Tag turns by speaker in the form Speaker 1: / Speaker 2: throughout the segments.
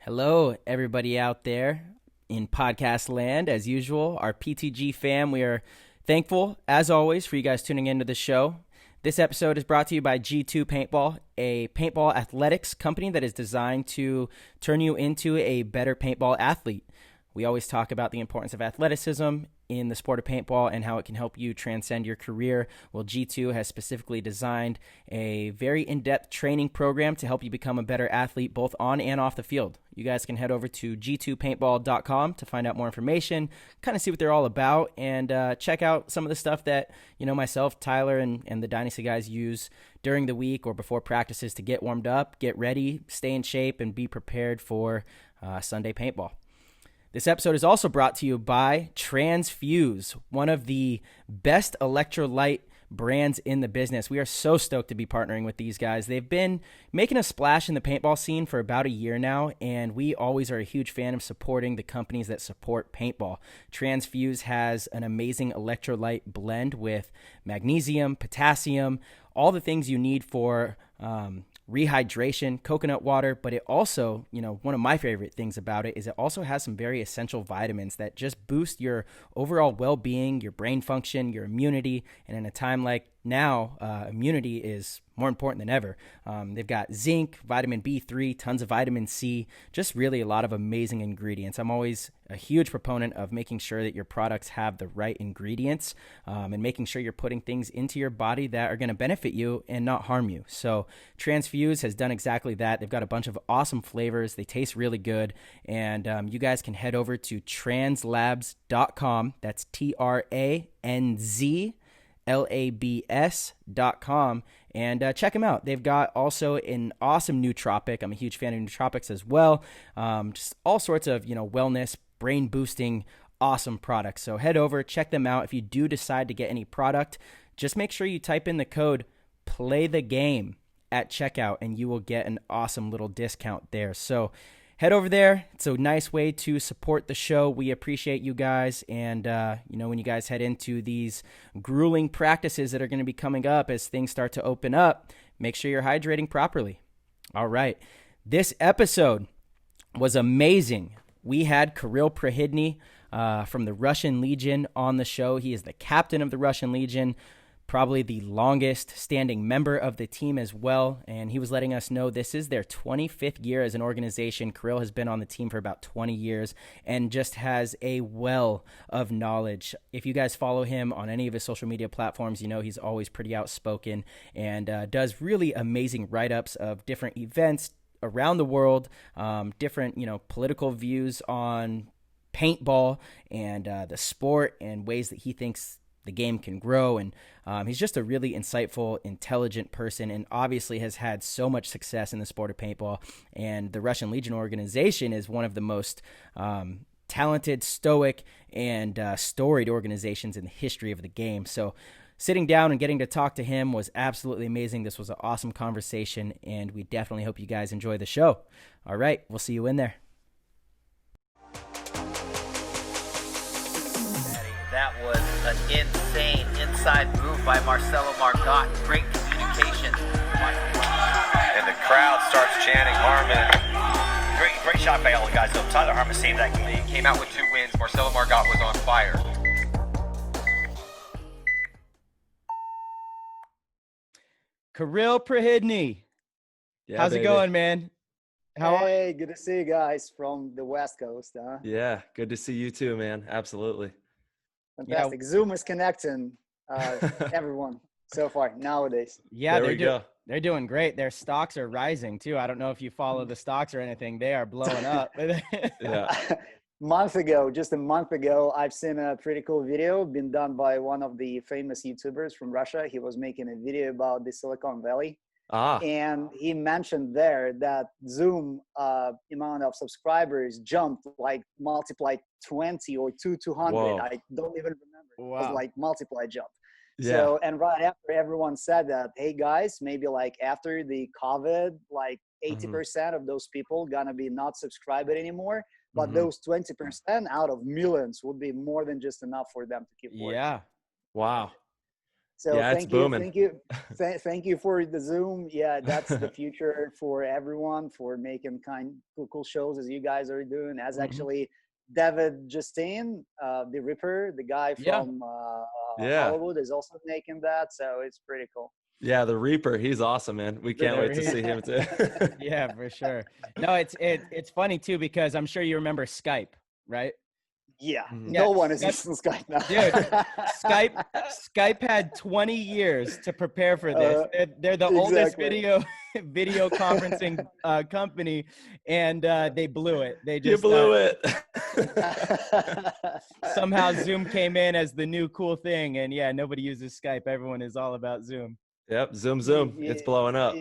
Speaker 1: Hello, everybody out there in podcast land. As usual, our PTG fam, we are thankful, as always, for you guys tuning into the show. This episode is brought to you by G2 Paintball, a paintball athletics company that is designed to turn you into a better paintball athlete. We always talk about the importance of athleticism in the sport of paintball and how it can help you transcend your career. Well, G2 has specifically designed a very in-depth training program to help you become a better athlete both on and off the field. You guys can head over to g2paintball.com to find out more information, kind of see what they're all about, and check out some of the stuff that, myself, Tyler, and the Dynasty guys use during the week or before practices to get warmed up, get ready, stay in shape, and be prepared for Sunday paintball. This episode is also brought to you by Transfuse, one of the best electrolyte brands in the business. We are so stoked to be partnering with these guys. They've been making a splash in the paintball scene for about a year now, and we always are a huge fan of supporting the companies that support paintball. Transfuse has an amazing electrolyte blend with magnesium, potassium, all the things you need for rehydration, coconut water, but it also, one of my favorite things about it is it also has some very essential vitamins that just boost your overall well-being, your brain function, your immunity, and in a time like now, immunity is more important than ever. They've got zinc, vitamin B3, tons of vitamin C, just really a lot of amazing ingredients. I'm always a huge proponent of making sure that your products have the right ingredients and making sure you're putting things into your body that are going to benefit you and not harm you. So Transfuse has done exactly that. They've got a bunch of awesome flavors. They taste really good. And you guys can head over to translabs.com. That's TRANZLABS.com and check them out. They've got also an awesome nootropic. I'm a huge fan of nootropics as well. Just all sorts of, wellness, brain boosting, awesome products. So head over, check them out. If you do decide to get any product, just make sure you type in the code play the game at checkout and you will get an awesome little discount there. So head over there. It's a nice way to support the show. We appreciate you guys. And, when you guys head into these grueling practices that are going to be coming up as things start to open up, make sure you're hydrating properly. All right. This episode was amazing. We had Kirill Prihidni from the Russian Legion on the show. He is the captain of the Russian Legion, probably the longest standing member of the team as well. And he was letting us know this is their 25th year as an organization. Kirill has been on the team for about 20 years and just has a well of knowledge. If you guys follow him on any of his social media platforms, he's always pretty outspoken and does really amazing write-ups of different events around the world, different, political views on paintball and the sport and ways that he thinks the game can grow. And he's just a really insightful, intelligent person and obviously has had so much success in the sport of paintball. And the Russian Legion organization is one of the most talented, stoic, and storied organizations in the history of the game. So sitting down and getting to talk to him was absolutely amazing. This was an awesome conversation, and we definitely hope you guys enjoy the show. All right, we'll see you in there.
Speaker 2: That was an insane inside move by Marcelo Margot. Great communication.
Speaker 3: And the crowd starts chanting Harmon. Great shot by all the guys. So Tyler Harmon saved that game.
Speaker 4: He came out with 2 wins. Marcelo Margot was on fire.
Speaker 1: Kirill Prihidni.
Speaker 5: Yeah,
Speaker 1: How's
Speaker 5: baby.
Speaker 1: it going, man?
Speaker 6: Hey, good to see you guys from the West Coast.
Speaker 5: Yeah, good to see you too, man. Absolutely.
Speaker 6: Fantastic. Zoom is connecting everyone so far nowadays.
Speaker 1: Yeah,
Speaker 5: There we go.
Speaker 1: They're doing great. Their stocks are rising too. I don't know if you follow the stocks or anything. They are blowing up.
Speaker 5: Yeah.
Speaker 6: Just a month ago, I've seen a pretty cool video been done by one of the famous YouTubers from Russia. He was making a video about the Silicon Valley. And he mentioned there that Zoom amount of subscribers jumped like multiplied 20 or 200.
Speaker 5: Whoa.
Speaker 6: I don't even remember. It was
Speaker 1: Wow.
Speaker 6: like multiplied jump.
Speaker 5: Yeah.
Speaker 6: So, and right after everyone said that, hey guys, maybe like after the COVID, like 80% of those people gonna be not subscribed anymore. But those 20% out of millions would be more than just enough for them to keep working.
Speaker 1: Yeah.
Speaker 5: Wow.
Speaker 6: So
Speaker 5: yeah, it's booming.
Speaker 6: thank you for the Zoom. Yeah, that's the future for everyone, for making cool shows as you guys are doing. As actually David Justine, the Ripper, the guy from Hollywood, is also making that. So it's pretty cool.
Speaker 5: Yeah, the Reaper, he's awesome, man. We can't wait to see him too.
Speaker 1: Yeah, for sure. No, it's funny too, because I'm sure you remember Skype, right?
Speaker 6: Yeah, no one is using Skype now.
Speaker 1: Dude, Skype had 20 years to prepare for this. They're the oldest video conferencing company, and they blew it. They just
Speaker 5: blew it.
Speaker 1: Somehow Zoom came in as the new cool thing, and yeah, nobody uses Skype. Everyone is all about Zoom.
Speaker 5: Yep, Zoom. It's blowing up.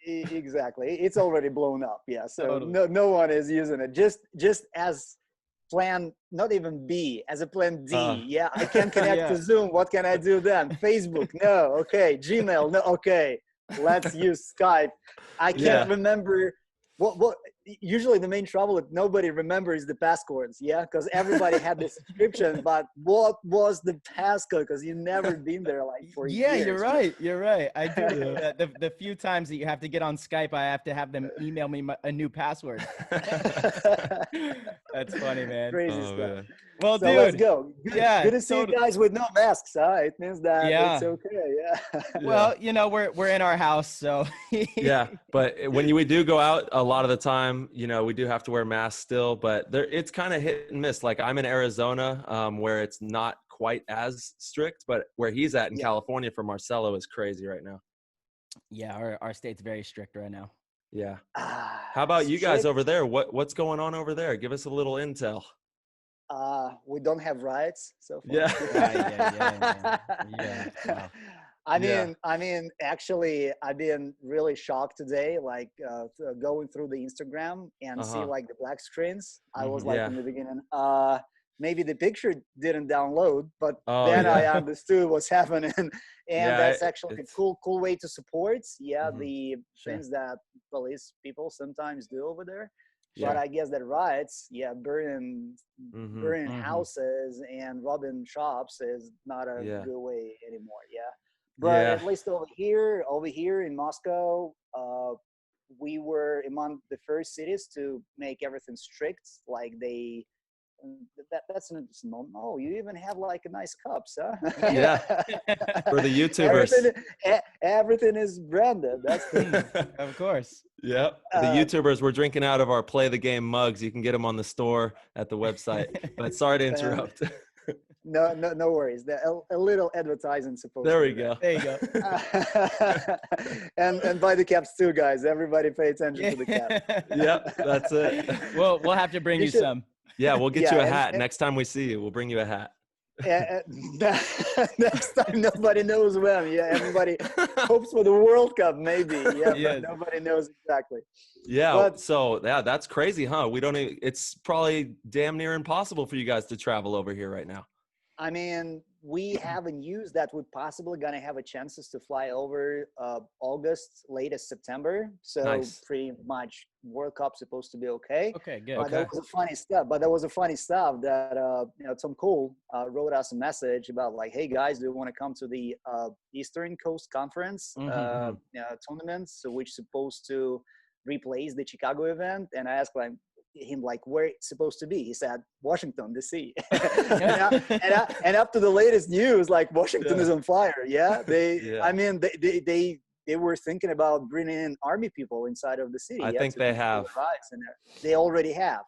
Speaker 6: Exactly, it's already blown up. Yeah, so
Speaker 1: totally.
Speaker 6: no one is using it. Just as plan, not even B, as a plan D. Yeah, I can connect to Zoom. What can I do then? Facebook? No. Okay. Gmail? No. Okay. Let's use Skype. I can't remember what. Usually the main trouble is nobody remembers the passcodes. Yeah, because everybody had the subscription, but what was the passcode? Because you've never been there like for years.
Speaker 1: Yeah, you're right. I do that. The few times that you have to get on Skype, I have to have them email me a new password. That's funny, man.
Speaker 6: Crazy stuff. Man.
Speaker 1: Well,
Speaker 6: so
Speaker 1: dude,
Speaker 6: let's go. Good to see you guys with no masks. It means that it's okay. Yeah.
Speaker 1: Well, we're in our house, so.
Speaker 5: Yeah, but when we do go out, a lot of the time, we do have to wear masks still, but it's kind of hit and miss. Like I'm in Arizona, where it's not quite as strict, but where he's at in California for Marcelo is crazy right now.
Speaker 1: Yeah, our state's very strict right now.
Speaker 5: Yeah. How about you guys over there? What's going on over there? Give us a little intel.
Speaker 6: We don't have riots so far.
Speaker 1: Yeah. Wow.
Speaker 6: I mean, actually, I've been really shocked today, like going through the Instagram and see like the black screens. I was like in the beginning, maybe the picture didn't download, but then I understood what's happening. And that's actually a cool way to support, the things that police people sometimes do over there. But I guess that riots, burning houses and robbing shops is not a good way anymore. Yeah. But at least over here in Moscow, we were among the first cities to make everything strict. Like that's an no. You even have like a nice cups, huh?
Speaker 5: Yeah. For the YouTubers.
Speaker 6: Everything is branded. That's
Speaker 1: of course.
Speaker 5: Yep. The YouTubers were drinking out of our Play the Game mugs. You can get them on the store at the website. But sorry to interrupt.
Speaker 6: No worries. A little advertising supposed.
Speaker 5: There we go.
Speaker 1: There you go.
Speaker 6: and buy the caps too, guys. Everybody pay attention to the cap.
Speaker 5: Yep, that's it.
Speaker 1: We'll have to bring you some.
Speaker 5: Yeah, we'll get you a hat. Next time we see you, we'll bring you a hat.
Speaker 6: Next time nobody knows when. Yeah, everybody hopes for the World Cup, maybe. But nobody knows exactly.
Speaker 5: Yeah, that's crazy, huh? It's probably damn near impossible for you guys to travel over here right now.
Speaker 6: I mean, we have a news that we're possibly going to have a chances to fly over August, latest September. So pretty much World Cup supposed to be okay.
Speaker 1: Okay, good.
Speaker 6: But that was a funny stuff that Tom Cole wrote us a message about like, hey guys, do you want to come to the Eastern Coast Conference tournament, so which supposed to replace the Chicago event? And I asked him where it's supposed to be. He said Washington DC. and up to the latest news, like Washington is on fire. I mean they were thinking about bringing in army people inside of the city.
Speaker 5: I think they have.
Speaker 6: They already have.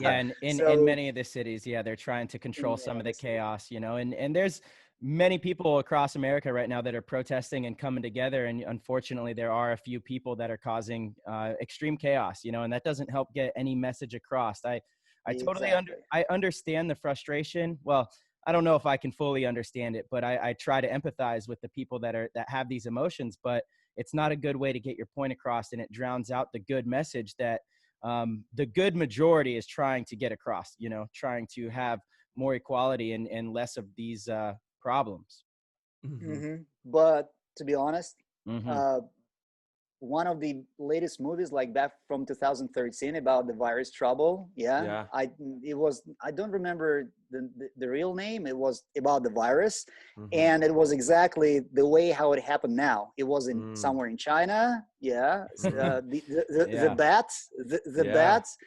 Speaker 1: And in many of the cities, they're trying to control some of the chaos, and there's many people across America right now that are protesting and coming together. And unfortunately, there are a few people that are causing extreme chaos, and that doesn't help get any message across. I totally understand the frustration. Well, I don't know if I can fully understand it, but I try to empathize with the people that have these emotions, but it's not a good way to get your point across. And it drowns out the good message that the good majority is trying to get across, trying to have more equality and less of these problems.
Speaker 6: But to be honest, one of the latest movies, like back from 2013, about the virus trouble. Yeah. I don't remember the real name. It was about the virus, and it was exactly the way how it happened now. It was in somewhere in China. Yeah. The bats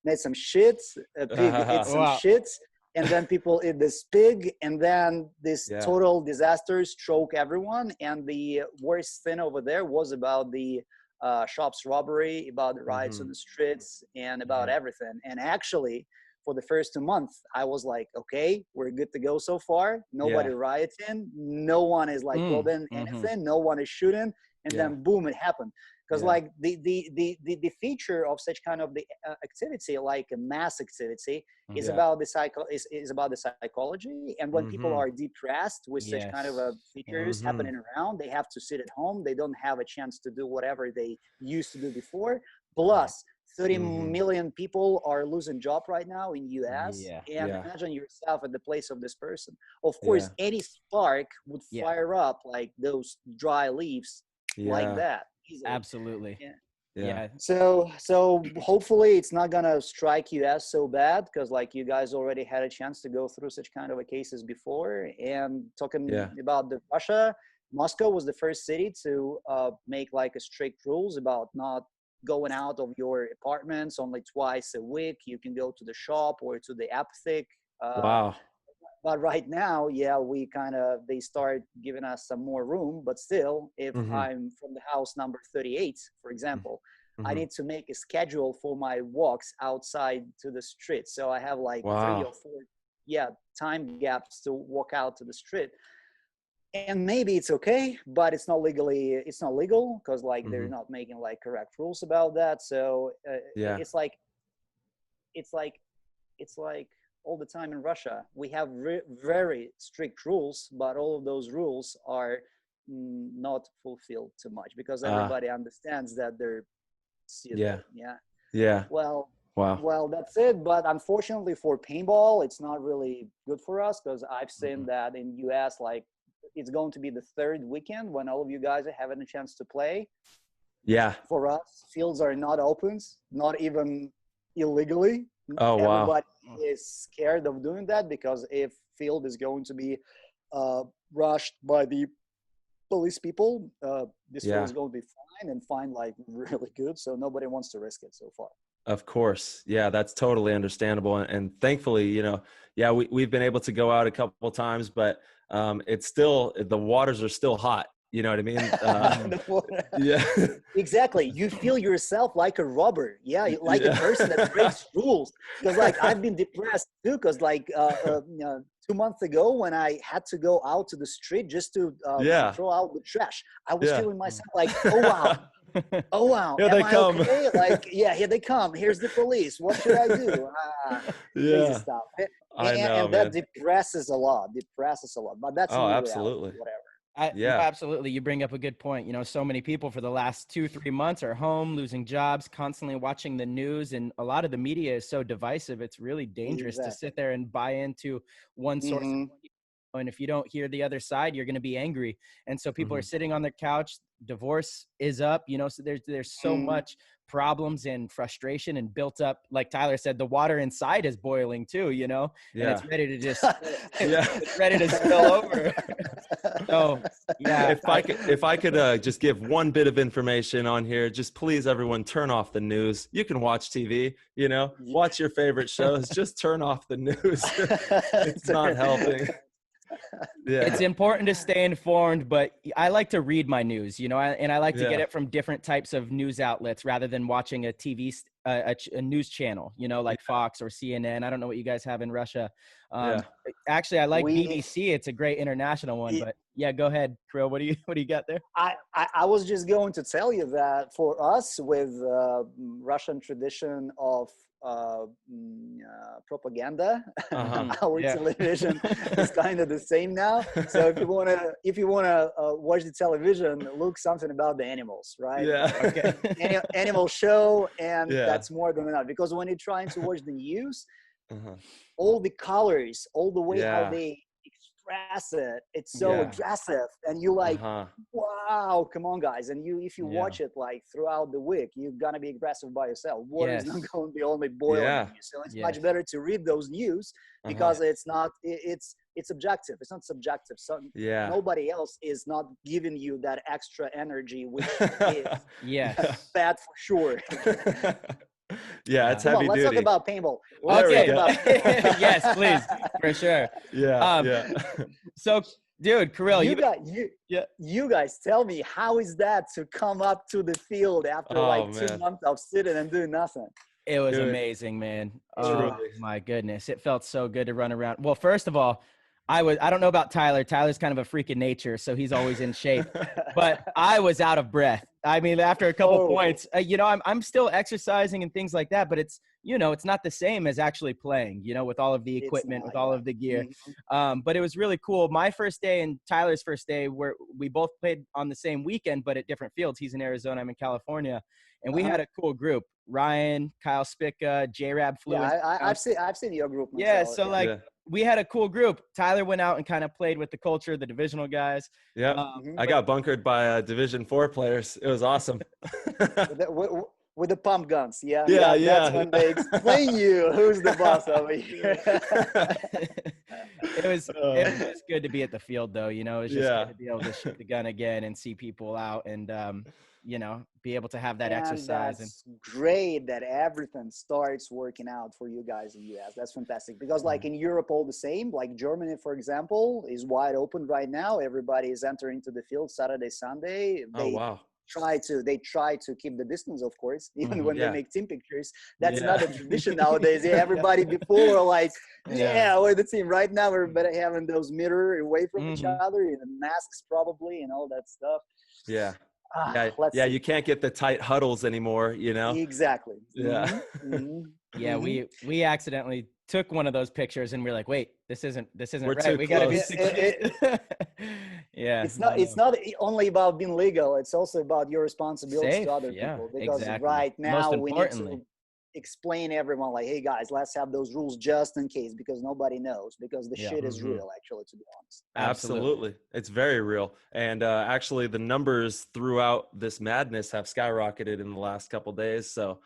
Speaker 6: made some shit. A pig ate some shit. And then people eat this pig, and then this total disaster struck everyone. And the worst thing over there was about the shops robbery, about the riots on the streets, and about everything. And actually, for the first 2 months, I was like, okay, we're good to go so far. Nobody rioting. No one is like robbing anything. No one is shooting. And then boom, it happened. Because like the feature of such kind of the activity, like a mass activity, is about the is about the psychology. And when people are depressed with such kind of features happening around, they have to sit at home. They don't have a chance to do whatever they used to do before. Plus, 30 million people are losing job right now in US. And imagine yourself at the place of this person. Of course, any spark would fire up like those dry leaves like that. Easily.
Speaker 1: Absolutely.
Speaker 6: Yeah. So hopefully it's not gonna strike US so bad, because like you guys already had a chance to go through such kind of a cases before. And talking about the Russia, Moscow was the first city to make like a strict rules about not going out of your apartments only twice a week. You can go to the shop or to the apothec.
Speaker 5: Wow.
Speaker 6: But right now, they start giving us some more room. But still, if I'm from the house number 38, for example, I need to make a schedule for my walks outside to the street. So I have like 3 or 4, time gaps to walk out to the street. And maybe it's okay, but it's not legal, because like they're not making like correct rules about that. So it's like all the time in Russia, we have very strict rules, but all of those rules are not fulfilled too much, because everybody understands that they're Well, that's it. But unfortunately for paintball, it's not really good for us, because I've seen that in US, like it's going to be the 3rd weekend when all of you guys are having a chance to play. Yeah. For us, fields are not open, not even illegally. Oh, wow. Everybody is scared of doing that, because if field is going to be rushed by the police people, this field is going to be fine like really good. So nobody wants to risk it so far.
Speaker 5: Of course. Yeah, that's totally understandable. And thankfully, we've been able to go out a couple of times, but it's still, the waters are still hot. You know what I mean?
Speaker 6: Exactly. You feel yourself like a robber. Like a person that breaks rules. Because like I've been depressed too. Because like 2 months ago, when I had to go out to the street just to throw out the trash, I was feeling myself like, oh wow,
Speaker 5: here they come.
Speaker 6: Okay? Like, here they come. Here's the police. What should I do? Crazy stuff. And that depresses a lot. But that's
Speaker 5: absolutely
Speaker 6: reality, whatever.
Speaker 1: Absolutely. You bring up a good point. So many people for the last 2-3 months are home, losing jobs, constantly watching the news, and a lot of the media is so divisive. It's really dangerous to sit there and buy into one source. And if you don't hear the other side, you're going to be angry. And so people are sitting on their couch. Divorce is up, so there's so much problems and frustration and built up, like Tyler said, the water inside is boiling too, and it's ready to just it's ready to spill over. So
Speaker 5: if I could just give one bit of information on here, just please everyone turn off the news. You can watch TV, watch your favorite shows, just turn off the news. It's not helping.
Speaker 1: It's important to stay informed, but I like to read my news, and I like to get it from different types of news outlets rather than watching a news channel, like Fox or CNN. I don't know what you guys have in Russia. Actually, I like BBC. It's a great international one, but go ahead, Kirill. What do you got there?
Speaker 6: I was just going to tell you that for us, with Russian tradition of propaganda, our television is kind of the same now. So if you wanna watch the television, look something about the animals, right? Animal show, and that's more than enough. Because when you're trying to watch the news, all the colors, all the way how they aggressive. It's so aggressive, and you like, wow, come on, guys. And if you watch it like throughout the week, you're gonna be aggressive by yourself. Water is not going to be only boiling on you. So it's much better to read those news because it's not. It's objective. It's not subjective. So nobody else is not giving you that extra energy, which is bad for sure.
Speaker 5: It's heavy
Speaker 6: let's
Speaker 5: duty.
Speaker 6: talk about paintball.
Speaker 1: Okay. Yes, please, for sure. So, dude, Kirill,
Speaker 6: you guys tell me, how is that to come up to the field after 2 months of sitting and doing nothing?
Speaker 1: It was amazing, man. Oh my goodness. It felt so good to run around. Well, first of all, I don't know about Tyler. Tyler's kind of a freak of nature, so he's always in shape. But I was out of breath. I mean, after a couple points, I'm still exercising and things like that, but it's not the same as actually playing, with all of the equipment, with all of the gear. But it was really cool. My first day and Tyler's first day, where we both played on the same weekend, but at different fields. He's in Arizona, I'm in California. And we had a cool group. Ryan, Kyle Spica, J-Rab flew.
Speaker 6: Yeah, I've seen your group myself.
Speaker 1: Yeah, so we had a cool group. Tyler went out and kind of played with the culture, the divisional guys.
Speaker 5: Yeah, I got bunkered by Division 4 players. It was awesome.
Speaker 6: With the pump guns, That's when they explain you who's the boss over here.
Speaker 1: It was just good to be at the field, though. It was just good to be able to shoot the gun again and see people out and be able to have that exercise.
Speaker 6: That's great that everything starts working out for you guys in the US. That's fantastic. Because like in Europe, all the same, like Germany, for example, is wide open right now. Everybody is entering to the field Saturday, Sunday. They try to keep the distance, of course, even when they make team pictures. That's not a tradition nowadays. Everybody before we're the team. Right now, everybody having those mirror away from each other, and masks probably and all that stuff.
Speaker 5: You can't get the tight huddles anymore,
Speaker 6: Exactly.
Speaker 1: Yeah, we accidentally took one of those pictures and we're like, wait, this isn't right. We gotta be 6 feet.
Speaker 6: It's not only about being legal, it's also about your responsibility to other people. Because right now we need to explain everyone like, hey guys, let's have those rules just in case, because nobody knows, because the shit is real, actually, to be honest.
Speaker 5: Absolutely. It's very real. And actually the numbers throughout this madness have skyrocketed in the last couple of days. So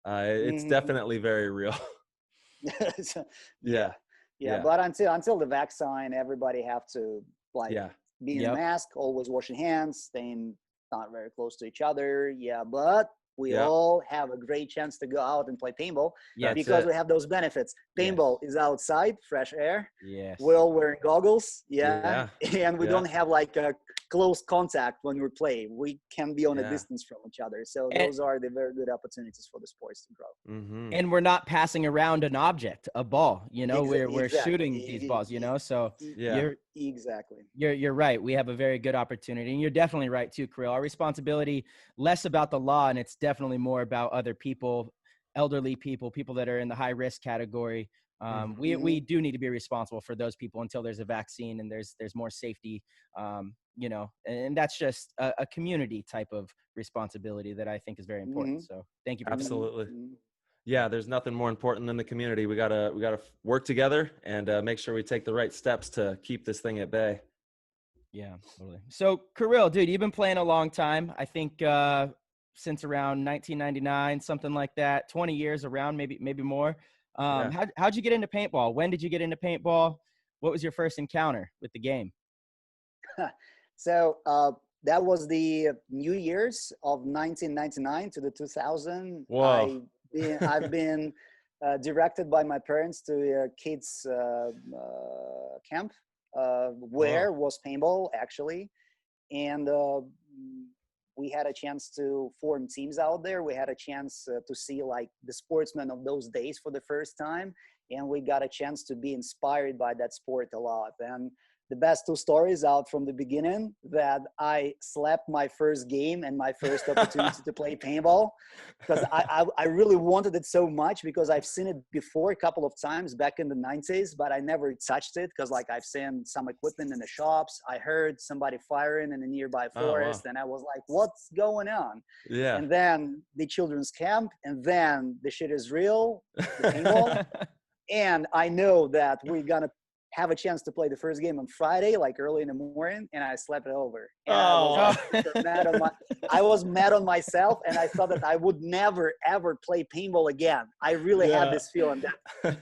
Speaker 5: it's definitely very real.
Speaker 6: But until the vaccine, everybody have to be in a mask, always washing hands, staying not very close to each other. But we all have a great chance to go out and play paintball because we have those benefits. Paintball is outside, fresh air. We're all wearing goggles. And we don't have like a close contact when we play. We can be on a distance from each other. So those are the very good opportunities for the sports to grow.
Speaker 1: And we're not passing around an object, a ball, we're shooting these balls, so you're right. We have a very good opportunity, and you're definitely right too, Kirill. Our responsibility less about the law, and it's definitely more about other people, elderly people that are in the high risk category. We do need to be responsible for those people until there's a vaccine and there's more safety, and that's just a community type of responsibility that I think is very important. So thank you for
Speaker 5: absolutely. Yeah, there's nothing more important than the community. We gotta work together and make sure we take the right steps to keep this thing at bay.
Speaker 1: Yeah, totally. So Kirill, dude, you've been playing a long time. I think since around 1999, something like that. 20 years around, maybe more. How'd you get into paintball? When did you get into paintball? What was your first encounter with the game?
Speaker 6: So that was the New Year's of 1999 to the 2000.
Speaker 5: Whoa.
Speaker 6: I've been directed by my parents to a kids camp where was paintball actually, and we had a chance to form teams out there. We had a chance to see like the sportsmen of those days for the first time, and we got a chance to be inspired by that sport a lot. And the best two stories out from the beginning, that I slept my first game and my first opportunity to play paintball, because I really wanted it so much, because I've seen it before a couple of times back in the 90s, but I never touched it because like I've seen some equipment in the shops. I heard somebody firing in a nearby forest and I was like, what's going on?
Speaker 5: Yeah.
Speaker 6: And then the children's camp, and then the shit is real, the paintball. And I know that we're gonna have a chance to play the first game on Friday, like early in the morning, and I slept it over. And I was mad on myself, and I thought that I would never, ever play paintball again. I really had this feeling that,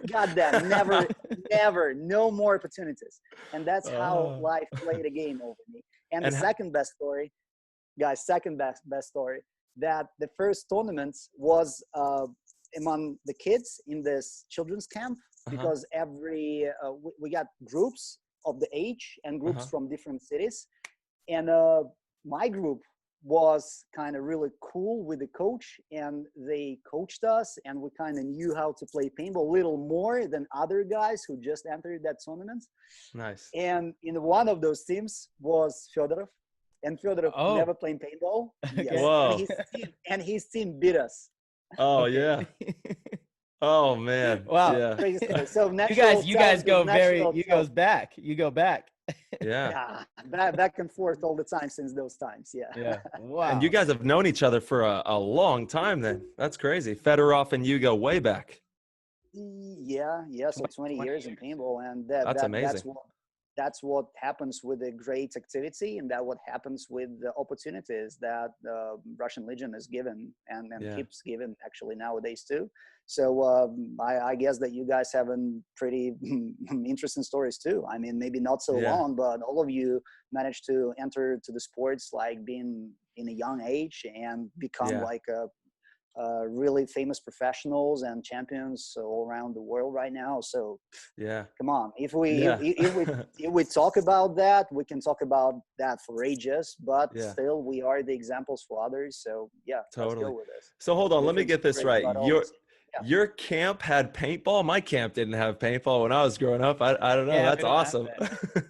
Speaker 6: goddamn, never, no more opportunities. And that's how life played a game over me. And the second best story, guys, story, that the first tournament was among the kids in this children's camp, because we got groups of the age and groups from different cities. And my group was kind of really cool with the coach, and they coached us, and we kind of knew how to play paintball a little more than other guys who just entered that tournament.
Speaker 5: Nice.
Speaker 6: And in one of those teams was Fedorov, and Fedorov never played paintball. Yes.
Speaker 5: Whoa.
Speaker 6: And his team beat us.
Speaker 5: Oh, yeah. Oh, man.
Speaker 1: Wow.
Speaker 5: Yeah.
Speaker 6: Crazy story. So
Speaker 1: you guys go back. You go back.
Speaker 5: Yeah.
Speaker 6: Back and forth all the time since those times.
Speaker 1: Yeah. Wow.
Speaker 5: And you guys have known each other for a long time then. That's crazy. Fedorov and you go way back.
Speaker 6: Yeah. So 20 years in paintball. And
Speaker 5: that's amazing.
Speaker 6: That's what happens with a great activity, and that what happens with the opportunities that the Russian Legion is given and keeps giving actually nowadays too. So I guess that you guys have pretty interesting stories too. I mean, maybe not so long, but all of you managed to enter to the sports like being in a young age and become like really famous professionals and champions all around the world right now. So come on, if we talk about that, we can talk about that for ages, but still we are the examples for others. So
Speaker 5: totally.
Speaker 6: Let's go with this.
Speaker 5: So hold on, let me get this right. Your camp had paintball. My camp didn't have paintball when I was growing up. I don't know. That's awesome.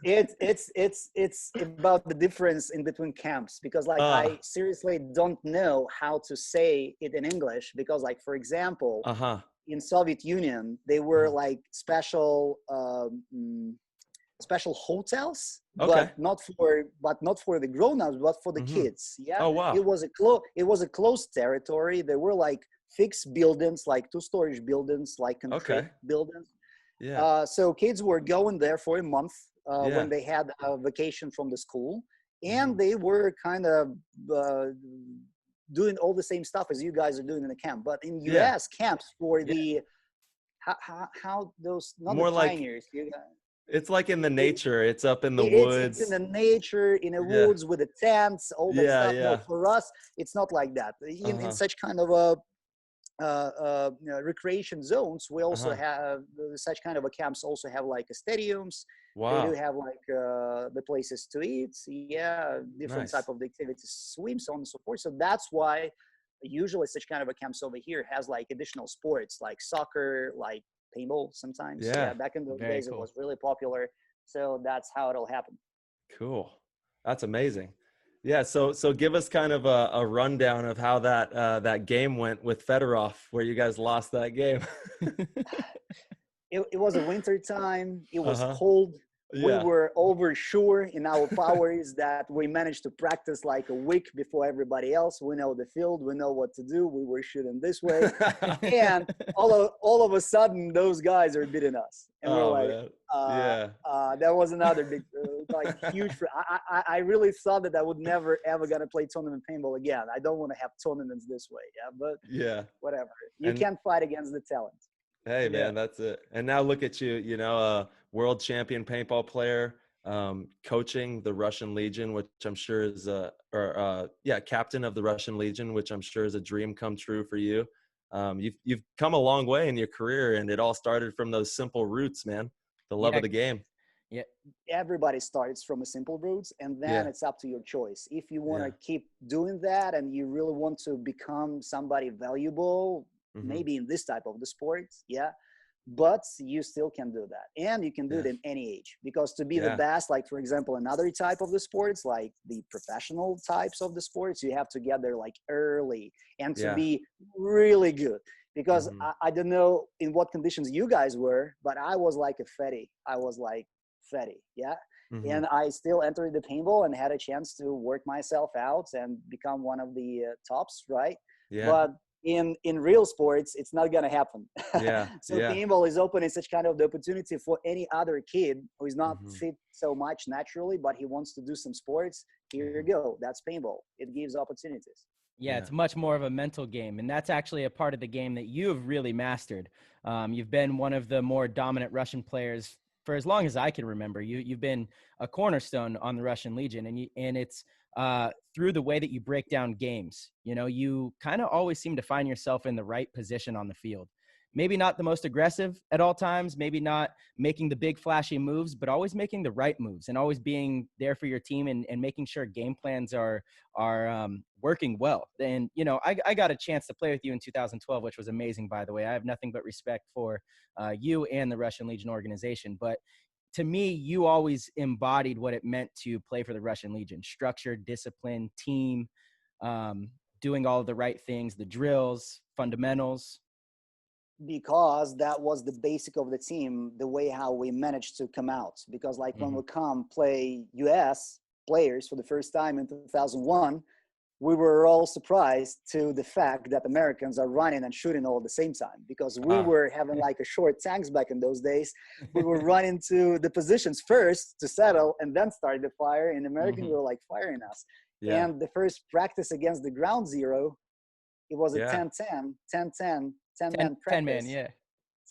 Speaker 6: It's about the difference in between camps, because I seriously don't know how to say it in English, because like, for example, in Soviet Union, they were like special hotels, but not for the grown-ups, but for the kids. Yeah.
Speaker 5: Oh, wow.
Speaker 6: It was a closed territory. There were like fixed buildings, like 2-story buildings, like concrete buildings.
Speaker 5: Yeah.
Speaker 6: So kids were going there for a month when they had a vacation from the school, and they were kind of doing all the same stuff as you guys are doing in the camp. But in U.S. camps for the how those not
Speaker 5: more
Speaker 6: the pioneers,
Speaker 5: it's like in the nature. It's up in the woods.
Speaker 6: It's in the nature, in the woods with the tents, all that stuff.
Speaker 5: Yeah.
Speaker 6: No, for us, it's not like that. In such kind of a recreation zones, we also have such kind of a camps also have like stadiums.
Speaker 5: Wow.
Speaker 6: They do have like the places to eat, different type of activities, swim, so on and so forth. So that's why usually such kind of a camps over here has like additional sports like soccer, like paintball sometimes. Back in those days, it was really popular. So that's how it'll happen.
Speaker 5: Cool. That's amazing. Yeah, so give us kind of a rundown of how that game went with Fedorov, where you guys lost that game.
Speaker 6: It was a winter time. It was cold. We were oversure in our powers that we managed to practice like a week before everybody else. We know the field. We know what to do. We were shooting this way. And all of a sudden, those guys are beating us. And we're like, that was another big, huge. I really thought that I would never, ever going to play tournament paintball again. I don't want to have tournaments this way. But whatever. You can't fight against the talent.
Speaker 5: Hey, man, that's it. And now look at you, a world champion paintball player, coaching the Russian Legion, which I'm sure is captain of the Russian Legion, which I'm sure is a dream come true for you. You've come a long way in your career, and it all started from those simple roots, man. The love of the game.
Speaker 6: Yeah, everybody starts from a simple roots, and then it's up to your choice. If you want to keep doing that, and you really want to become somebody valuable, maybe in this type of the sports, but you still can do that, and you can do it in any age, because to be the best, like for example another type of the sports, like the professional types of the sports, you have to get there like early and to be really good, because I don't know in what conditions you guys were, but I was like a fatty. And I still entered the paintball and had a chance to work myself out and become one of the tops, right? But in real sports, it's not gonna happen.
Speaker 5: Yeah.
Speaker 6: So
Speaker 5: yeah.
Speaker 6: paintball is opening such kind of the opportunity for any other kid who is not
Speaker 5: Mhm.
Speaker 6: fit so much naturally, but he wants to do some sports. Here you go. That's paintball. It gives opportunities.
Speaker 1: Yeah,
Speaker 5: Yeah.
Speaker 1: it's much more of a mental game, and that's actually a part of the game that you have really mastered. You've been one of the more dominant Russian players for as long as I can remember. You've been a cornerstone on the Russian Legion, and it's through the way that you break down games. You know, you kind of always seem to find yourself in the right position on the field. Maybe not the most aggressive at all times, maybe not making the big flashy moves, but always making the right moves and always being there for your team and making sure game plans are working well. And, you know, I got a chance to play with you in 2012, which was amazing, by the way. I have nothing but respect for you and the Russian Legion organization. But to me, you always embodied what it meant to play for the Russian Legion: structure, discipline, team, doing all of the right things, the drills, fundamentals.
Speaker 6: Because that was the basic of the team, the way how we managed to come out. Because like when we come play US players for the first time in 2001, we were all surprised to the fact that Americans are running and shooting all at the same time, because we were having like a short tanks back in those days. We were running to the positions first to settle and then start the fire, and Americans were like firing us.
Speaker 5: Yeah.
Speaker 6: And the first practice against the ground zero, it was a 10-10, 10-10, 10-man practice.
Speaker 1: 10-man, yeah.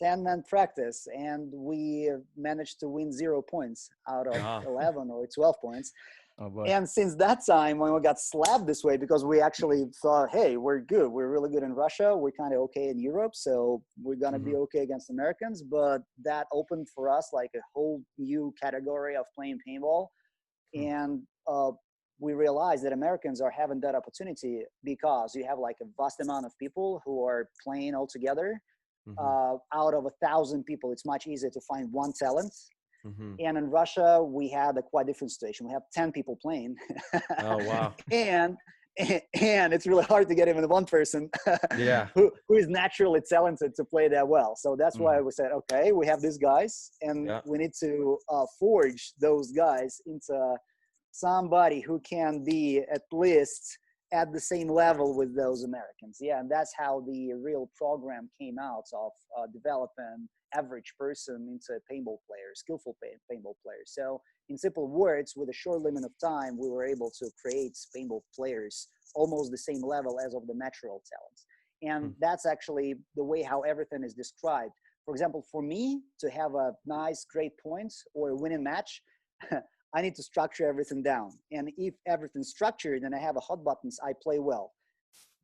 Speaker 6: 10-man practice, and we managed to win 0 points out of 11 or 12 points.
Speaker 1: Oh boy.
Speaker 6: And since that time, when we got slapped this way, because we actually thought, hey, we're good. We're really good in Russia. We're kind of okay in Europe. So we're going to be okay against Americans. But that opened for us like a whole new category of playing paintball. And we realized that Americans are having that opportunity because you have like a vast amount of people who are playing all together. Out of 1,000 people, it's much easier to find one talent. And in Russia, we had a quite different situation. We have 10 people playing.
Speaker 5: Oh, wow.
Speaker 6: and it's really hard to get even one person who is naturally talented to play that well. So that's why we said, okay, we have these guys, and we need to forge those guys into somebody who can be at least at the same level with those Americans. Yeah, and that's how the real program came out of developing average person into a paintball player, skillful paintball player. So in simple words, with a short limit of time, we were able to create paintball players almost the same level as of the natural talents. And that's actually the way how everything is described. For example, for me to have a nice, great points or a winning match, I need to structure everything down. And if everything's structured and I have a hot buttons, I play well.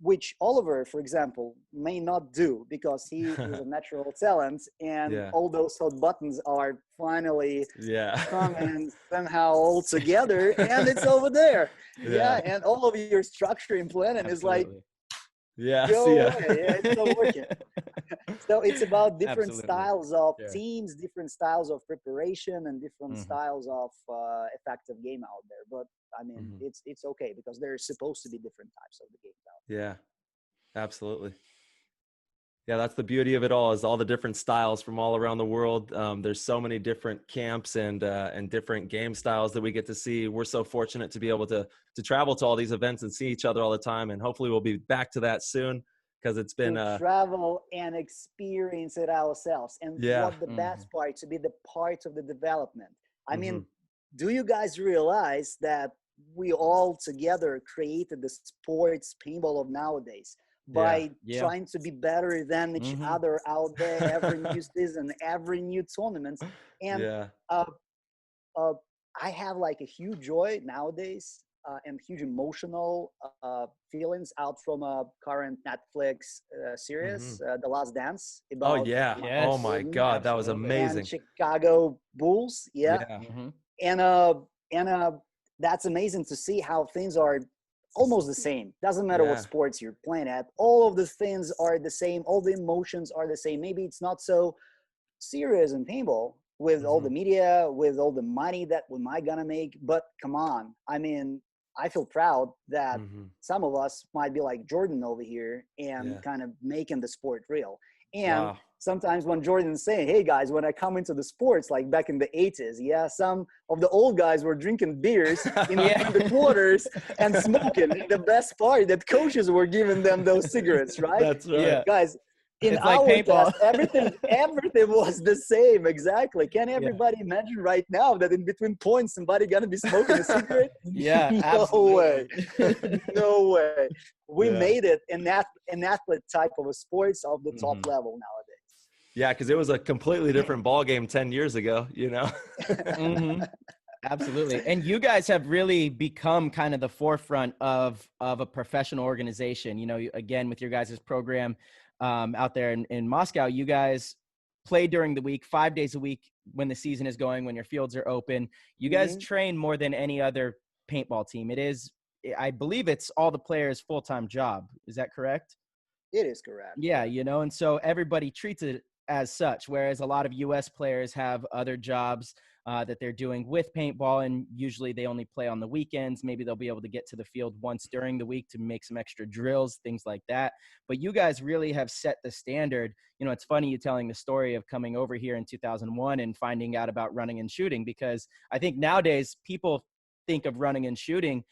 Speaker 6: Which Oliver, for example, may not do because he is a natural talent, and all those hot buttons are finally coming somehow all together, and it's over there. And all of your structuring planning is like, go away. It's not working. So it's about different styles of teams, different styles of preparation, and different styles of effective game out there. But I mean, it's okay because there's supposed to be different types of the games out there.
Speaker 5: Yeah, absolutely. Yeah, that's the beauty of it all, is all the different styles from all around the world. There's so many different camps and different game styles that we get to see. We're so fortunate to be able to travel to all these events and see each other all the time. And hopefully we'll be back to that soon, because it's been
Speaker 6: travel and experience it ourselves. And what the best part, to be the part of the development. I mean, do you guys realize that we all together created the sports paintball of nowadays by trying to be better than each other out there every new season, every new tournament? And I have like a huge joy nowadays and huge emotional feelings out from a current Netflix series, The Last Dance. About
Speaker 5: oh my God, that was amazing.
Speaker 6: And Chicago Bulls, and that's amazing to see how things are almost the same. Doesn't matter what sports you're playing at. All of the things are the same. All the emotions are the same. Maybe it's not so serious in paintball with all the media, with all the money that we might gonna make. But come on, I mean, I feel proud that some of us might be like Jordan over here and kind of making the sport real. And sometimes when Jordan's saying, hey guys, when I come into the sports, like back in the 80s, some of the old guys were drinking beers in the quarters and smoking. And the best part, that coaches were giving them those cigarettes, right?
Speaker 5: That's right.
Speaker 1: Yeah.
Speaker 6: Guys, in
Speaker 1: It's like
Speaker 6: our
Speaker 1: paintball.
Speaker 6: test, everything was the same. Exactly. Can everybody imagine right now that in between points, somebody gonna be smoking a cigarette?
Speaker 1: Yeah,
Speaker 6: No
Speaker 1: absolutely.
Speaker 6: way. No way. We made it an athlete type of a sports of the top level nowadays.
Speaker 5: Yeah, because it was a completely different ball game 10 years ago, you know?
Speaker 1: Absolutely. And you guys have really become kind of the forefront of a professional organization. You know, again, with your guys' program out there in Moscow, you guys play during the week, 5 days a week when the season is going, when your fields are open. You guys train more than any other paintball team. It is, I believe it's all the players' full-time job. Is that correct?
Speaker 6: It is correct.
Speaker 1: Yeah, you know, and so everybody treats it as such, whereas a lot of U.S. players have other jobs that they're doing with paintball, and usually they only play on the weekends. Maybe they'll be able to get to the field once during the week to make some extra drills, things like that. But you guys really have set the standard. You know, it's funny you telling the story of coming over here in 2001 and finding out about running and shooting, because I think nowadays people think of running and shooting,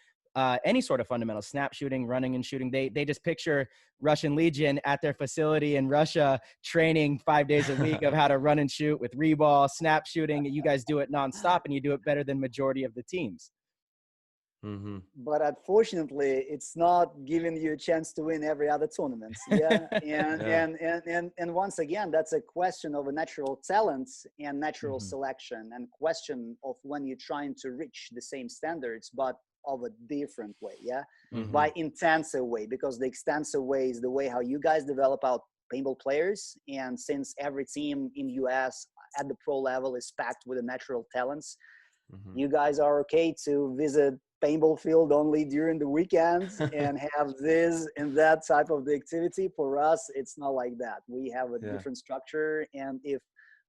Speaker 1: any sort of fundamental, snap shooting, running and shooting. They just picture Russian Legion at their facility in Russia training 5 days a week of how to run and shoot with reball, snap shooting. You guys do it nonstop, and you do it better than majority of the teams.
Speaker 6: But unfortunately, it's not giving you a chance to win every other tournament. And once again, that's a question of a natural talent and natural selection, and question of when you're trying to reach the same standards, but of a different way, by intensive way, because the extensive way is the way how you guys develop out paintball players. And since every team in US at the pro level is packed with the natural talents, you guys are okay to visit paintball field only during the weekends and have this and that type of the activity. For us, it's not like that. We have a different structure, and if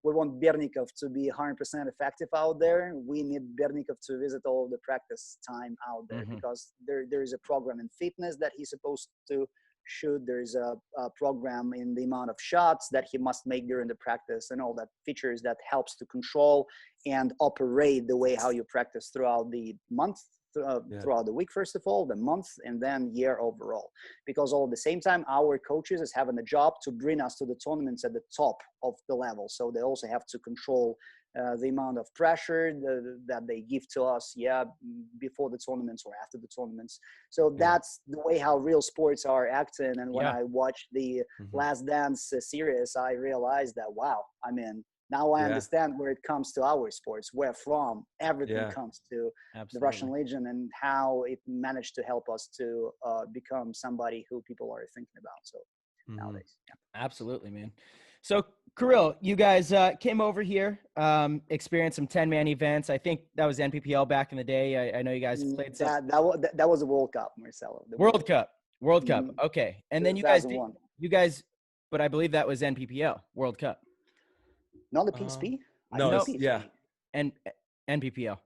Speaker 6: we want Bernikov to be 100% effective out there, we need Bernikov to visit all of the practice time out there, because there is a program in fitness that he's supposed to shoot. There's a program in the amount of shots that he must make during the practice, and all that features that helps to control and operate the way how you practice throughout the month, throughout the week, first of all, the month, and then year overall. Because all at the same time, our coaches is having a job to bring us to the tournaments at the top of the level. So they also have to control the amount of pressure that they give to us, before the tournaments or after the tournaments. So that's the way how real sports are acting. And when I watched the Last Dance series, I realized that, wow, I mean, now I understand where it comes to our sports, where from everything comes to the Russian Legion, and how it managed to help us to become somebody who people are thinking about. So nowadays.
Speaker 1: Absolutely, man. So Kirill, you guys came over here, experienced some 10-man events. I think that was NPPL back in the day. I know you guys played some.
Speaker 6: That was a World Cup, Marcelo.
Speaker 1: World Cup. Okay. And then you guys, but I believe that was NPPL, World Cup.
Speaker 6: Not the PSP?
Speaker 5: No,
Speaker 1: and NPPL.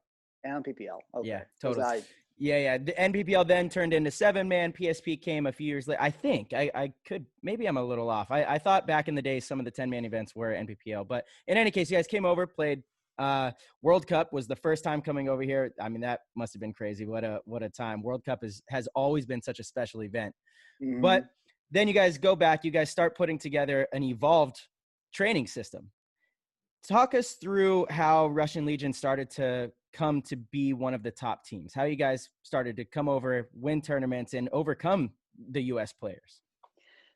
Speaker 6: NPPL. Okay.
Speaker 1: Yeah, totally. The NPPL then turned into 7-man. PSP came a few years later. I think I could, maybe I'm a little off. I thought back in the day some of the 10-man events were NPPL, but in any case, you guys came over, played World Cup. Was the first time coming over here. I mean, that must have been crazy. What a time. World Cup has always been such a special event. But then you guys go back, you guys start putting together an evolved training system. Talk us through how Russian Legion started to come to be one of the top teams, how you guys started to come over, win tournaments, and overcome the U.S. players.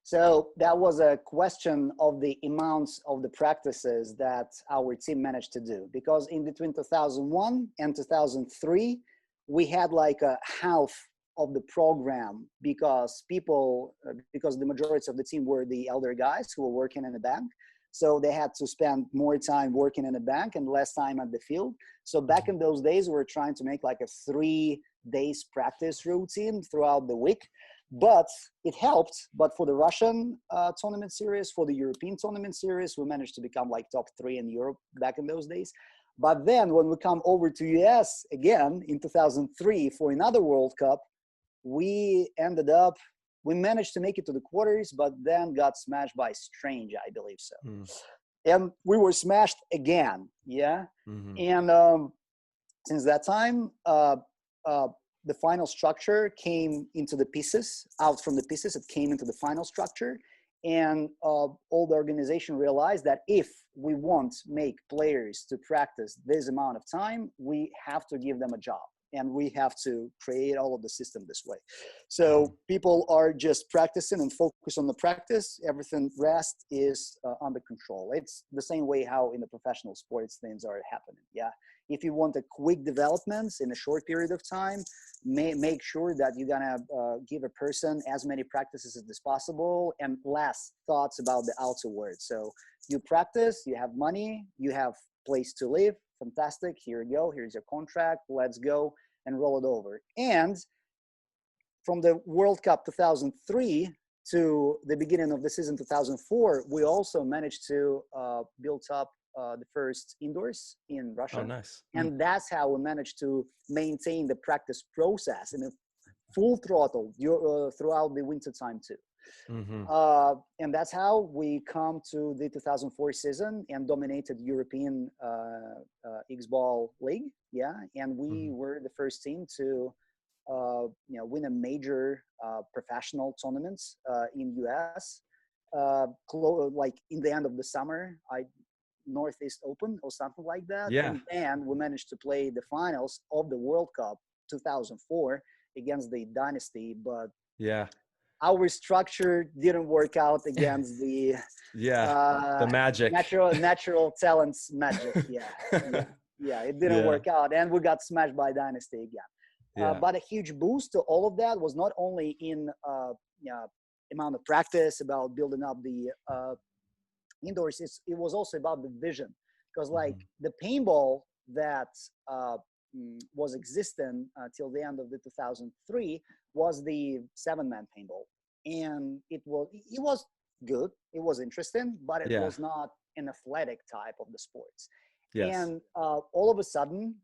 Speaker 6: So that was a question of the amounts of the practices that our team managed to do. Because in between 2001 and 2003, we had like a half of the program, because the majority of the team were the elder guys who were working in the bank. So they had to spend more time working in the bank and less time at the field. So back in those days, we were trying to make like a 3 days practice routine throughout the week. But it helped. But for the Russian tournament series, for the European tournament series, we managed to become like top 3 in Europe back in those days. But then when we come over to US again in 2003 for another World Cup, we ended up We managed to make it to the quarters, but then got smashed by Strange, I believe so. And we were smashed again. Yeah. And since that time, the final structure came into the pieces, out from the pieces, it came into the final structure. And all the organization realized that if we want to make players to practice this amount of time, we have to give them a job. And we have to create all of the system this way. So people are just practicing and focus on the practice. Everything rest is under control. It's the same way how in the professional sports things are happening. Yeah. If you want a quick developments in a short period of time, make sure that you're gonna give a person as many practices as possible and less thoughts about the afterwards. So you practice, you have money, you have place to live. Fantastic. Here you go. Here's your contract. Let's go and roll it over. And from the World Cup 2003 to the beginning of the season 2004, we also managed to build up the first indoors in Russia.
Speaker 5: Oh, nice.
Speaker 6: And that's how we managed to maintain the practice process in a full throttle throughout the winter time too. And that's how we come to the 2004 season and dominated European X-Ball League. Yeah. And we were the first team to win a major professional tournaments in US, like in the end of the summer, Northeast Open or something like that.
Speaker 5: Yeah.
Speaker 6: And then we managed to play the finals of the World Cup 2004 against the Dynasty, but
Speaker 5: yeah,
Speaker 6: our structure didn't work out against the
Speaker 5: the magic,
Speaker 6: natural talents magic. Yeah, it didn't work out, and we got smashed by Dynasty again. But a huge boost to all of that was not only in amount of practice, about building up the indoors. It was also about the vision, because like the paintball that was existing till the end of the 2003 was the 7-man paintball, and it was good, it was interesting, but it was not an athletic type of the sports. And all of a sudden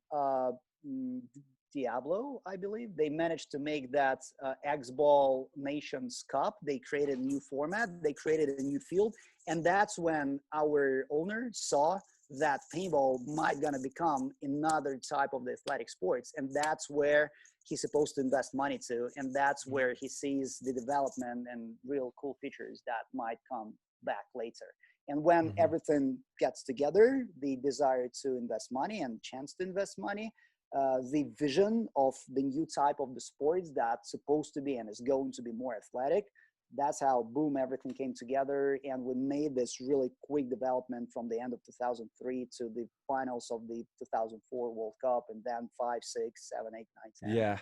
Speaker 6: Diablo, I believe, they managed to make that X-Ball Nations Cup. They created a new format, they created a new field, and that's when our owner saw that paintball might gonna become another type of the athletic sports, and that's where he's supposed to invest money to, and that's where he sees the development and real cool features that might come back later. And when everything gets together, the desire to invest money and chance to invest money, the vision of the new type of the sports that's supposed to be and is going to be more athletic, that's how, boom, everything came together, and we made this really quick development from the end of 2003 to the finals of the 2004 World Cup, and then 5, 6, 7, 8, 9, 10.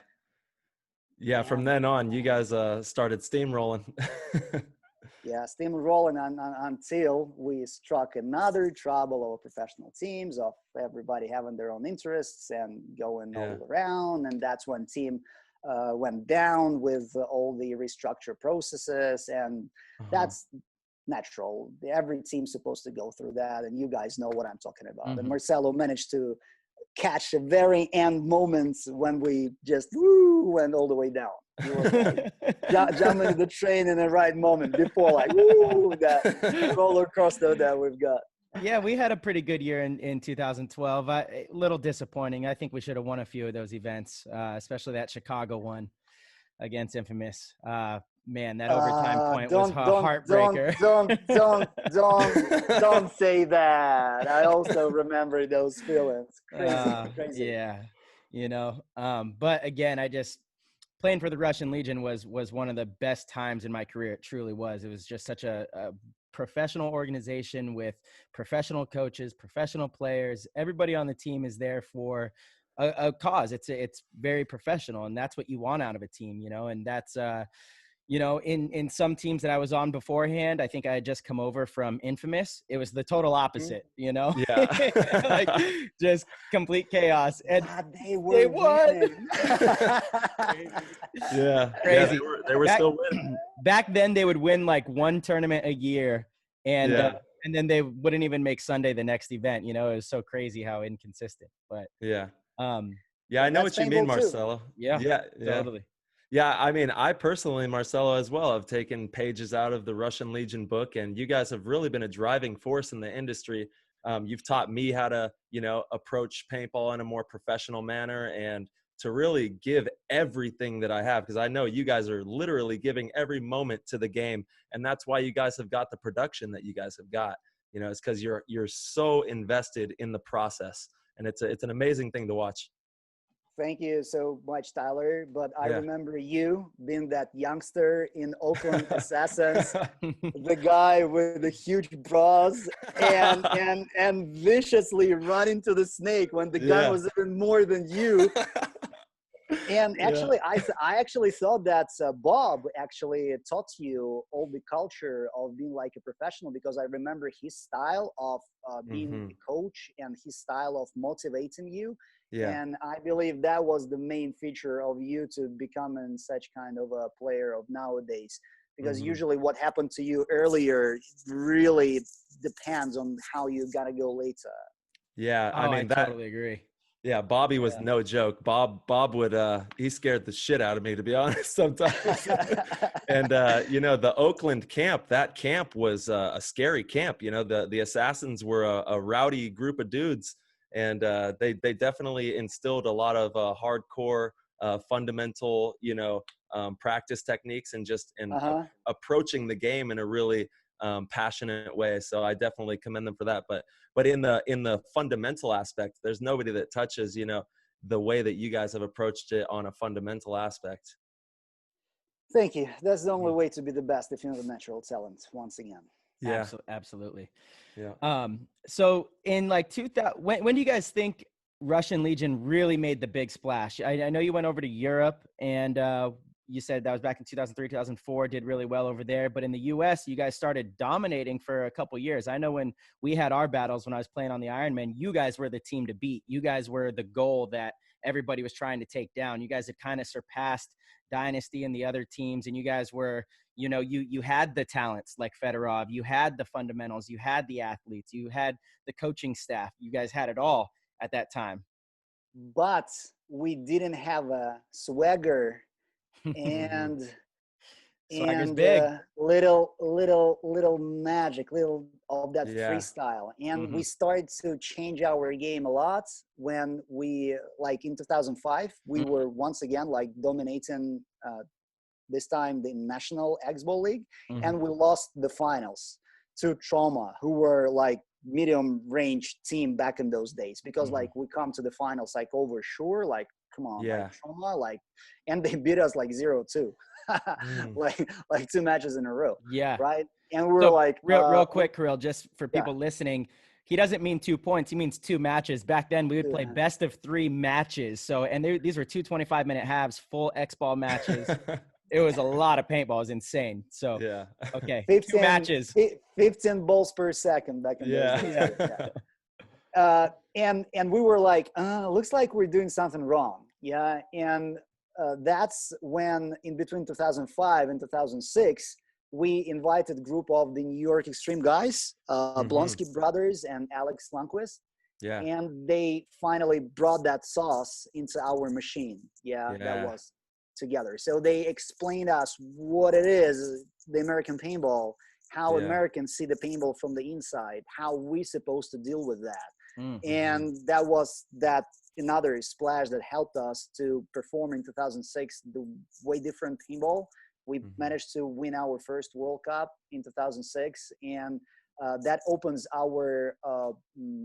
Speaker 5: Yeah. From then on, you guys started steamrolling.
Speaker 6: Steamrolling until we struck another trouble of professional teams, of everybody having their own interests and going all around, and that's when team went down with all the restructure processes, and that's natural. Every team's supposed to go through that, and you guys know what I'm talking about. And Marcelo managed to catch a very end moment when we just went all the way down. He was like jumping the train in the right moment before, like, that roller coaster that we've got.
Speaker 1: Yeah, we had a pretty good year in 2012. A little disappointing. I think we should have won a few of those events, especially that Chicago one against Infamous. Man, that overtime point was a heartbreaker.
Speaker 6: Don't say that. I also remember those feelings. Crazy.
Speaker 1: Yeah, but again, playing for the Russian Legion was one of the best times in my career. It truly was. It was just such a professional organization with professional coaches, professional players. Everybody on the team is there for a cause. It's very professional, and that's what you want out of a team, and that's in some teams that I was on beforehand, I think I had just come over from Infamous. It was the total opposite, like just complete chaos. And
Speaker 6: they won.
Speaker 1: Crazy.
Speaker 5: They were still winning.
Speaker 1: Back then, they would win like one tournament a year, and then they wouldn't even make Sunday the next event. It was so crazy how inconsistent. But
Speaker 5: I know what you mean, Marcelo.
Speaker 1: Yeah, totally.
Speaker 5: Yeah, I mean, I personally, Marcelo, as well, have taken pages out of the Russian Legion book, and you guys have really been a driving force in the industry. You've taught me how to, approach paintball in a more professional manner and to really give everything that I have, because I know you guys are literally giving every moment to the game, and that's why you guys have got the production that you guys have got. It's because you're so invested in the process, and it's an amazing thing to watch.
Speaker 6: Thank you so much, Tyler. But I
Speaker 5: Yeah.
Speaker 6: remember you being that youngster in Oakland Assassins, the guy with the huge bras and viciously run into the snake when the gun was even more than you. And actually, I actually thought that Bob actually taught you all the culture of being like a professional, because I remember his style of being a coach and his style of motivating you.
Speaker 5: Yeah.
Speaker 6: And I believe that was the main feature of you to becoming such kind of a player of nowadays. Because usually what happened to you earlier really depends on how you gotta go later.
Speaker 5: Yeah,
Speaker 1: Oh, I totally agree.
Speaker 5: Yeah, Bobby was no joke. Bob would he scared the shit out of me, to be honest, sometimes. And the Oakland camp, that camp was a scary camp. The assassins were a rowdy group of dudes, and they definitely instilled a lot of hardcore fundamental practice techniques and approaching the game in a really passionate way. So I definitely commend them for that. But in the fundamental aspect, there's nobody that touches, the way that you guys have approached it on a fundamental aspect.
Speaker 6: Thank you. That's the only way to be the best, if you know the natural talent, once again.
Speaker 5: Yeah.
Speaker 1: Absolutely.
Speaker 5: Yeah.
Speaker 1: So in like 2000, when do you guys think Russian Legion really made the big splash? I know you went over to Europe, and you said that was back in 2003, 2004, did really well over there. But in the US, you guys started dominating for a couple years. I know when we had our battles, when I was playing on the Ironman, you guys were the team to beat. You guys were the goal that everybody was trying to take down. You guys had kind of surpassed Dynasty and the other teams, and you guys were, you had the talents like Fedorov, you had the fundamentals, you had the athletes, you had the coaching staff. You guys had it all at that time.
Speaker 6: But we didn't have a swagger and
Speaker 1: Swagger's big.
Speaker 6: Little magic, little of that freestyle. And we started to change our game a lot when we, like in 2005, we were once again like dominating this time the National X-Ball League, and we lost the finals to Trauma, who were like medium range team back in those days, because like we come to the finals like over sure, like come on, like Trauma, like, and they beat us like 0-2. like 2 matches in a row.
Speaker 1: Yeah.
Speaker 6: Right. And we're like
Speaker 1: real quick, Kirill, just for people listening, he doesn't mean 2 points. He means 2 matches. Back then we would play best of 3 matches. So, and these were 2 25-minute halves, full X-ball matches. It was a lot of paintball. It was insane. So, okay. 2 matches.
Speaker 6: 15 balls per second back in those days. And we were like, looks like we're doing something wrong. Yeah. And that's when, in between 2005 and 2006, we invited a group of the New York Extreme guys, Blonsky brothers and Alex Lundquist.
Speaker 5: Yeah.
Speaker 6: And they finally brought that sauce into our machine. That was together. So they explained us what it is, the American paintball, how Americans see the paintball from the inside, how we supposed to deal with that. And that was another splash that helped us to perform in 2006 the way different paintball. We managed to win our first World Cup in 2006, and that opens our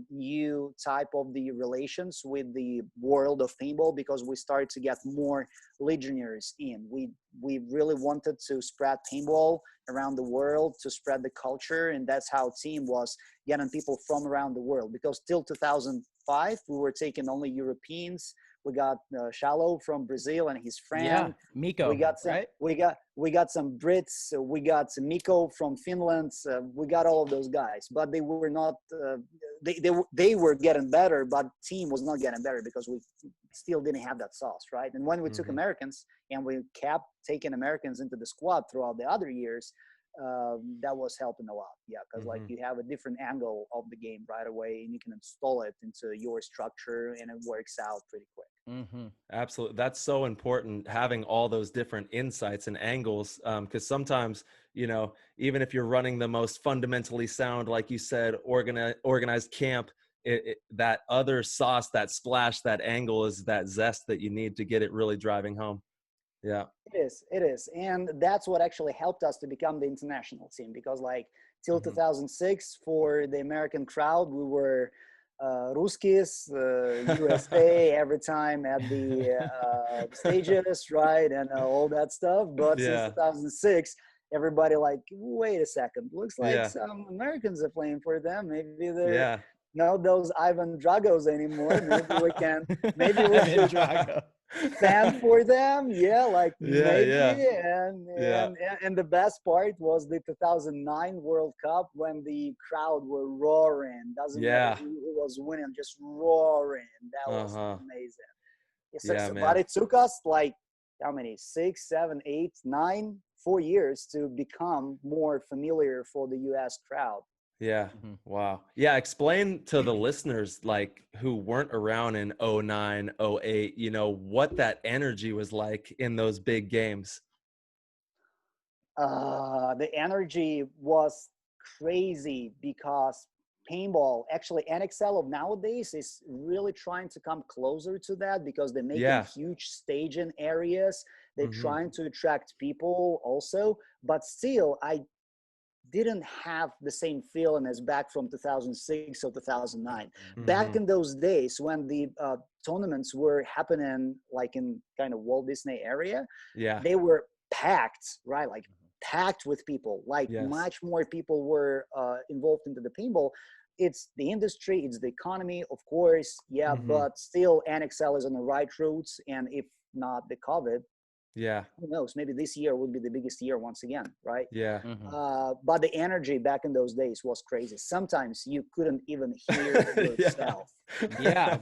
Speaker 6: new type of the relations with the world of paintball, because we started to get more legionnaires in. We really wanted to spread paintball around the world, to spread the culture, and that's how team was getting people from around the world. Because till 2005, we were taking only Europeans. We got Shallow from Brazil and his friend.
Speaker 1: Yeah, Miko.
Speaker 6: We got some,
Speaker 1: right?
Speaker 6: we got some Brits. We got Miko from Finland. We got all of those guys, but they were not. They were getting better, but team was not getting better because we still didn't have that sauce, right? And when we took Americans and we kept taking Americans into the squad throughout the other years, that was helping a lot. Yeah, because like you have a different angle of the game right away, and you can install it into your structure, and it works out pretty quick.
Speaker 5: Absolutely. That's so important, having all those different insights and angles, because sometimes, you know, even if you're running the most fundamentally sound, like you said, organized camp, that other sauce, that splash, that angle is that zest that you need to get it really driving home. Yeah.
Speaker 6: It is. And that's what actually helped us to become the international team, because like till 2006 for the American crowd, we were Ruskis, USA every time at the stages, right? And all that stuff. But since 2006, everybody like, wait a second, looks like some Americans are playing for them. Maybe they're not those Ivan Dragos anymore. Maybe we should stand for them. Maybe. And the best part was the 2009 World Cup when the crowd were roaring. Doesn't matter who was winning, just roaring. That was amazing. But it took us like how many? 6, 7, 8, 9, 4 years to become more familiar for the US crowd.
Speaker 5: Yeah. Wow. Yeah. Explain to the listeners, like, who weren't around in 09, 08, you know, what that energy was like in those big games.
Speaker 6: The energy was crazy because paintball, actually NXL of nowadays is really trying to come closer to that, because they're making huge staging areas. They're trying to attract people also, but still I didn't have the same feeling as back from 2006 or 2009. Back in those days when the tournaments were happening like in kind of Walt Disney area, they were packed, right? Like packed with people, like much more people were involved into the paintball. It's the industry, it's the economy, of course, but still NXL is on the right routes, and if not the COVID, who knows, maybe this year would be the biggest year once again, right? But the energy back in those days was crazy. Sometimes you couldn't even hear yourself.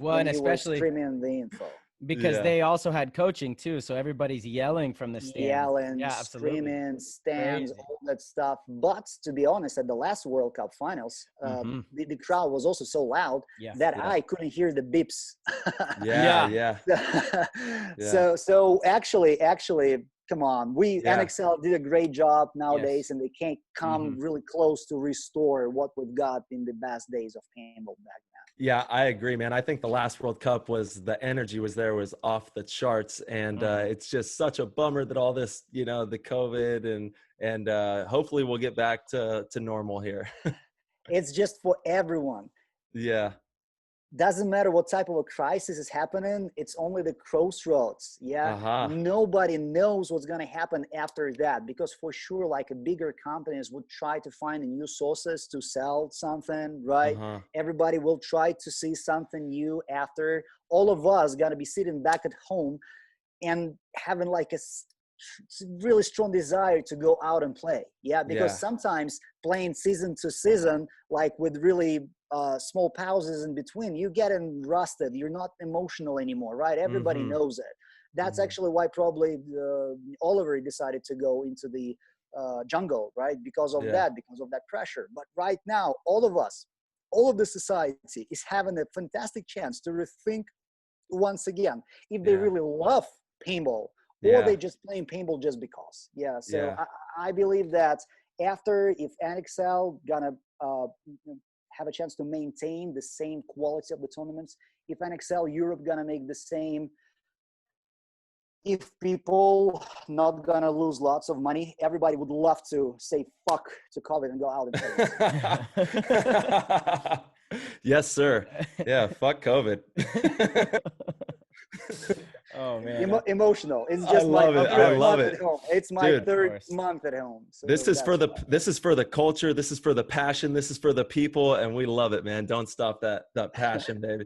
Speaker 1: Well, and especially
Speaker 6: screaming the info,
Speaker 1: because they also had coaching too, so everybody's yelling from the stands,
Speaker 6: screaming, stands, all that stuff. But to be honest, at the last World Cup finals, the crowd was also so loud that I couldn't hear the beeps. So actually, come on, NXL did a great job nowadays, and they can't come really close to restore what we've got in the best days of paintball back then.
Speaker 5: Yeah, I agree, man. I think the last World Cup the energy was off the charts, and it's just such a bummer that all this, you know, the COVID and hopefully we'll get back to normal here.
Speaker 6: It's just for everyone. Doesn't matter what type of a crisis is happening. It's only the crossroads. Nobody knows what's going to happen after that, because for sure, like a bigger companies would try to find new sources to sell something, right? Everybody will try to see something new after. All of us got to be sitting back at home and having like a really strong desire to go out and play. Because sometimes playing season to season, like with really small pauses in between, you get rusted. You're not emotional anymore, right? Everybody knows it. That's actually why probably Oliver decided to go into the jungle, right? Because of that pressure. But right now, all of us, all of the society is having a fantastic chance to rethink once again if they really love paintball, or they just playing paintball just because. I believe that after, if NXL gonna have a chance to maintain the same quality of the tournaments, if NXL Europe gonna make the same, if people not gonna lose lots of money, everybody would love to say fuck to COVID and go out and play.
Speaker 5: Yes, sir. Yeah, fuck COVID.
Speaker 1: Oh man,
Speaker 6: emotional. It's just
Speaker 5: I love it.
Speaker 6: At home. It's my third month at home. So
Speaker 5: this is for the culture. This is for the passion. This is for the people, and we love it, man. Don't stop that passion, baby.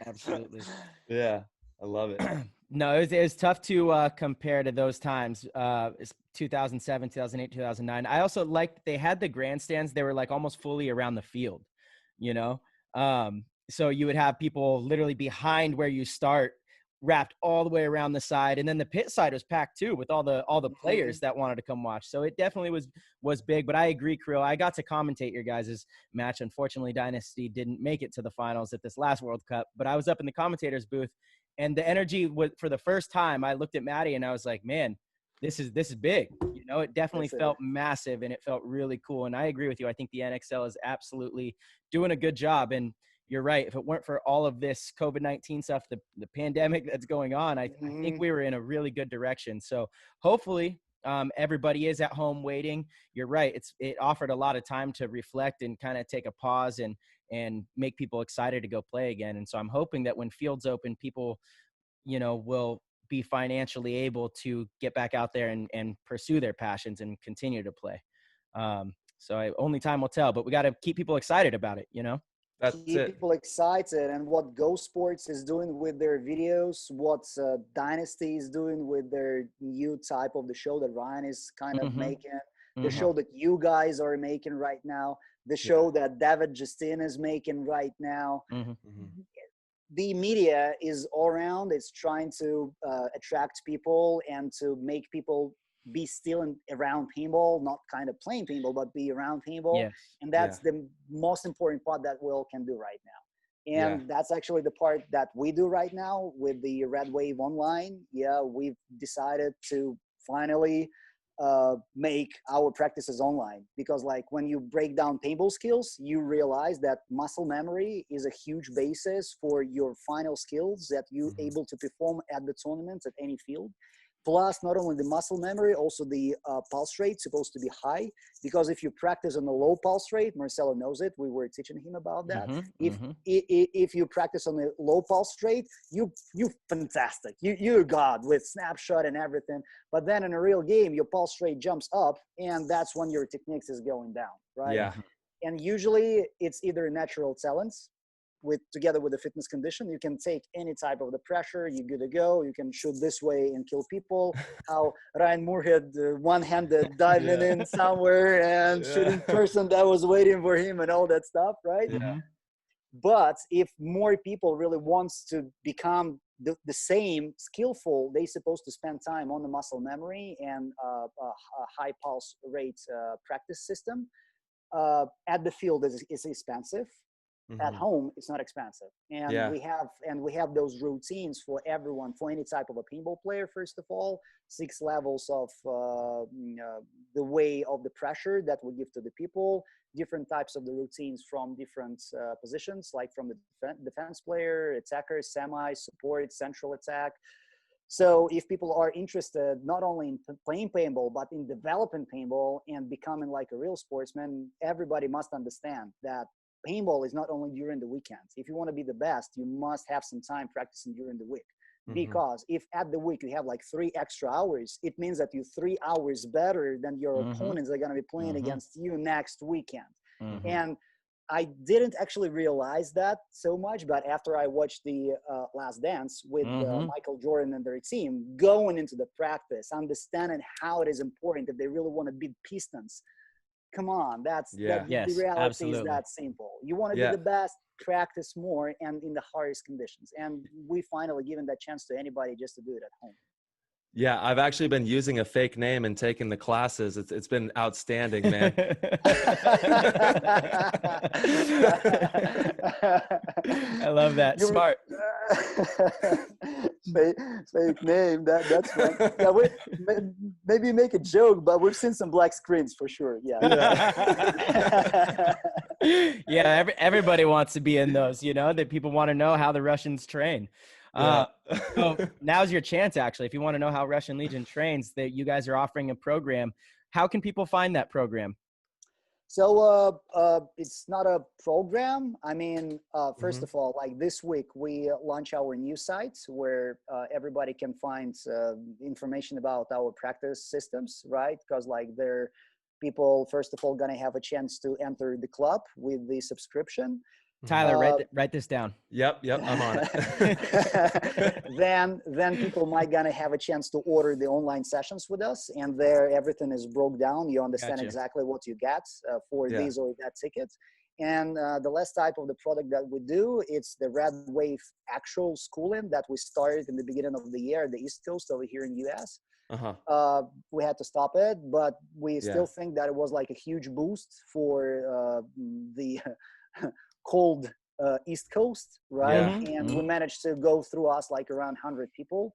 Speaker 1: Absolutely.
Speaker 5: Yeah, I love it.
Speaker 1: No, it was tough to compare to those times. 2007, 2008, 2009. I also liked they had the grandstands. They were like almost fully around the field, you know. So you would have people literally behind where you start wrapped all the way around the side, and then the pit side was packed too with all the players that wanted to come watch. So it definitely was big. But I agree, Kirill. I got to commentate your guys' match. Unfortunately, Dynasty didn't make it to the finals at this last World Cup, but I was up in the commentators booth, and the energy was, for the first time, I looked at Maddie and I was like, man, this is big. You know, it definitely felt massive, and it felt really cool. And I agree with you. I think the NXL is absolutely doing a good job. And you're right. If it weren't for all of this COVID-19 stuff, the pandemic that's going on, I think we were in a really good direction. So hopefully everybody is at home waiting. You're right. It offered a lot of time to reflect and kind of take a pause and make people excited to go play again. And so I'm hoping that when fields open, people, you know, will be financially able to get back out there and pursue their passions and continue to play. Only time will tell, but we got to keep people excited about it, you know?
Speaker 6: Keep people excited, and what Go Sports is doing with their videos, what Dynasty is doing with their new type of the show that Ryan is kind of making, the show that you guys are making right now, the show that David Justine is making right now. The media is all around. It's trying to attract people and to make people be still around paintball, not kind of playing paintball, but be around paintball.
Speaker 1: Yes.
Speaker 6: And that's the most important part that Will can do right now. And that's actually the part that we do right now with the Red Wave Online. Yeah, we've decided to finally make our practices online, because like when you break down paintball skills, you realize that muscle memory is a huge basis for your final skills that you're able to perform at the tournaments at any field. Plus, not only the muscle memory, also the pulse rate supposed to be high, because if you practice on a low pulse rate, Marcelo knows it, we were teaching him about that. If you practice on a low pulse rate, you fantastic. You're God with snapshot and everything. But then in a real game, your pulse rate jumps up, and that's when your techniques is going down, right?
Speaker 5: Yeah.
Speaker 6: And usually it's either natural talents, together with the fitness condition. You can take any type of the pressure, you're good to go. You can shoot this way and kill people. How Ryan Moorhead one-handed diving in somewhere and shooting person that was waiting for him and all that stuff, right? But if more people really wants to become the same skillful, they supposed to spend time on the muscle memory and a high pulse rate practice system. At the field is expensive. At home, it's not expensive, and we have those routines for everyone, for any type of a paintball player. First of all, 6 levels of the way of the pressure that we give to the people, different types of the routines from different positions, like from the defense player, attacker, semi, support, central attack. So if people are interested not only in playing paintball, but in developing paintball and becoming like a real sportsman, everybody must understand that paintball is not only during the weekends. If you want to be the best, you must have some time practicing during the week. Because if at the week you have like 3 extra hours, it means that you're 3 hours better than your opponents are going to be playing against you next weekend. And I didn't actually realize that so much, but after I watched the Last Dance with Michael Jordan and their team, going into the practice, understanding how it is important if they really want to beat Pistons. Come on, the reality is that simple. You want to be the best, practice more, and in the hardest conditions. And we finally given that chance to anybody just to do it at home.
Speaker 5: Yeah, I've actually been using a fake name and taking the classes. It's been outstanding, man.
Speaker 1: I love that. Smart.
Speaker 6: Fake name. That's fun. Yeah, maybe make a joke, but we've seen some black screens for sure.
Speaker 1: Yeah, everybody wants to be in those. You know, that people want to know how the Russians train. So now's your chance, actually. If you want to know how Russian Legion trains, that you guys are offering a program. How can people find that program?
Speaker 6: So it's not a program. I mean, first of all, like this week, we launch our new site where everybody can find information about our practice systems, right? Because like people, first of all, gonna have a chance to enter the club with the subscription.
Speaker 1: Tyler, write this down.
Speaker 5: Yep, I'm on it.
Speaker 6: Then people might gonna have a chance to order the online sessions with us, and there everything is broke down. You understand exactly what you get for these or that tickets. And the last type of the product that we do, it's the Red Wave actual schooling that we started in the beginning of the year at the East Coast over here in US. We had to stop it, but we still think that it was like a huge boost for the cold East Coast, right? And we managed to go through us like around 100 people.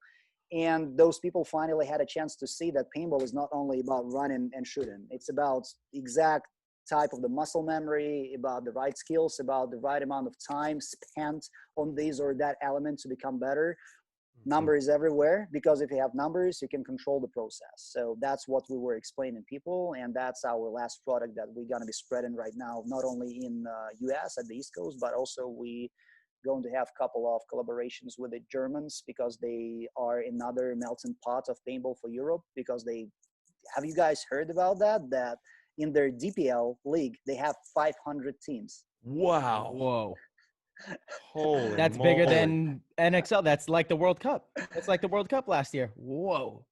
Speaker 6: And those people finally had a chance to see that paintball is not only about running and shooting. It's about exact type of the muscle memory, about the right skills, about the right amount of time spent on this or that element to become better. Numbers everywhere, because if you have numbers, you can control the process. So that's what we were explaining people, and that's our last product that we're going to be spreading right now, not only in US at the East Coast, but also we going to have a couple of collaborations with the Germans, because they are another melting pot of paintball for Europe. Because have you guys heard about that in their DPL league they have 500 teams?
Speaker 5: Wow.
Speaker 1: Whoa.
Speaker 5: Holy
Speaker 1: That's
Speaker 5: moly.
Speaker 1: bigger than NXL. That's like the World Cup. It's like the World Cup last year. Whoa.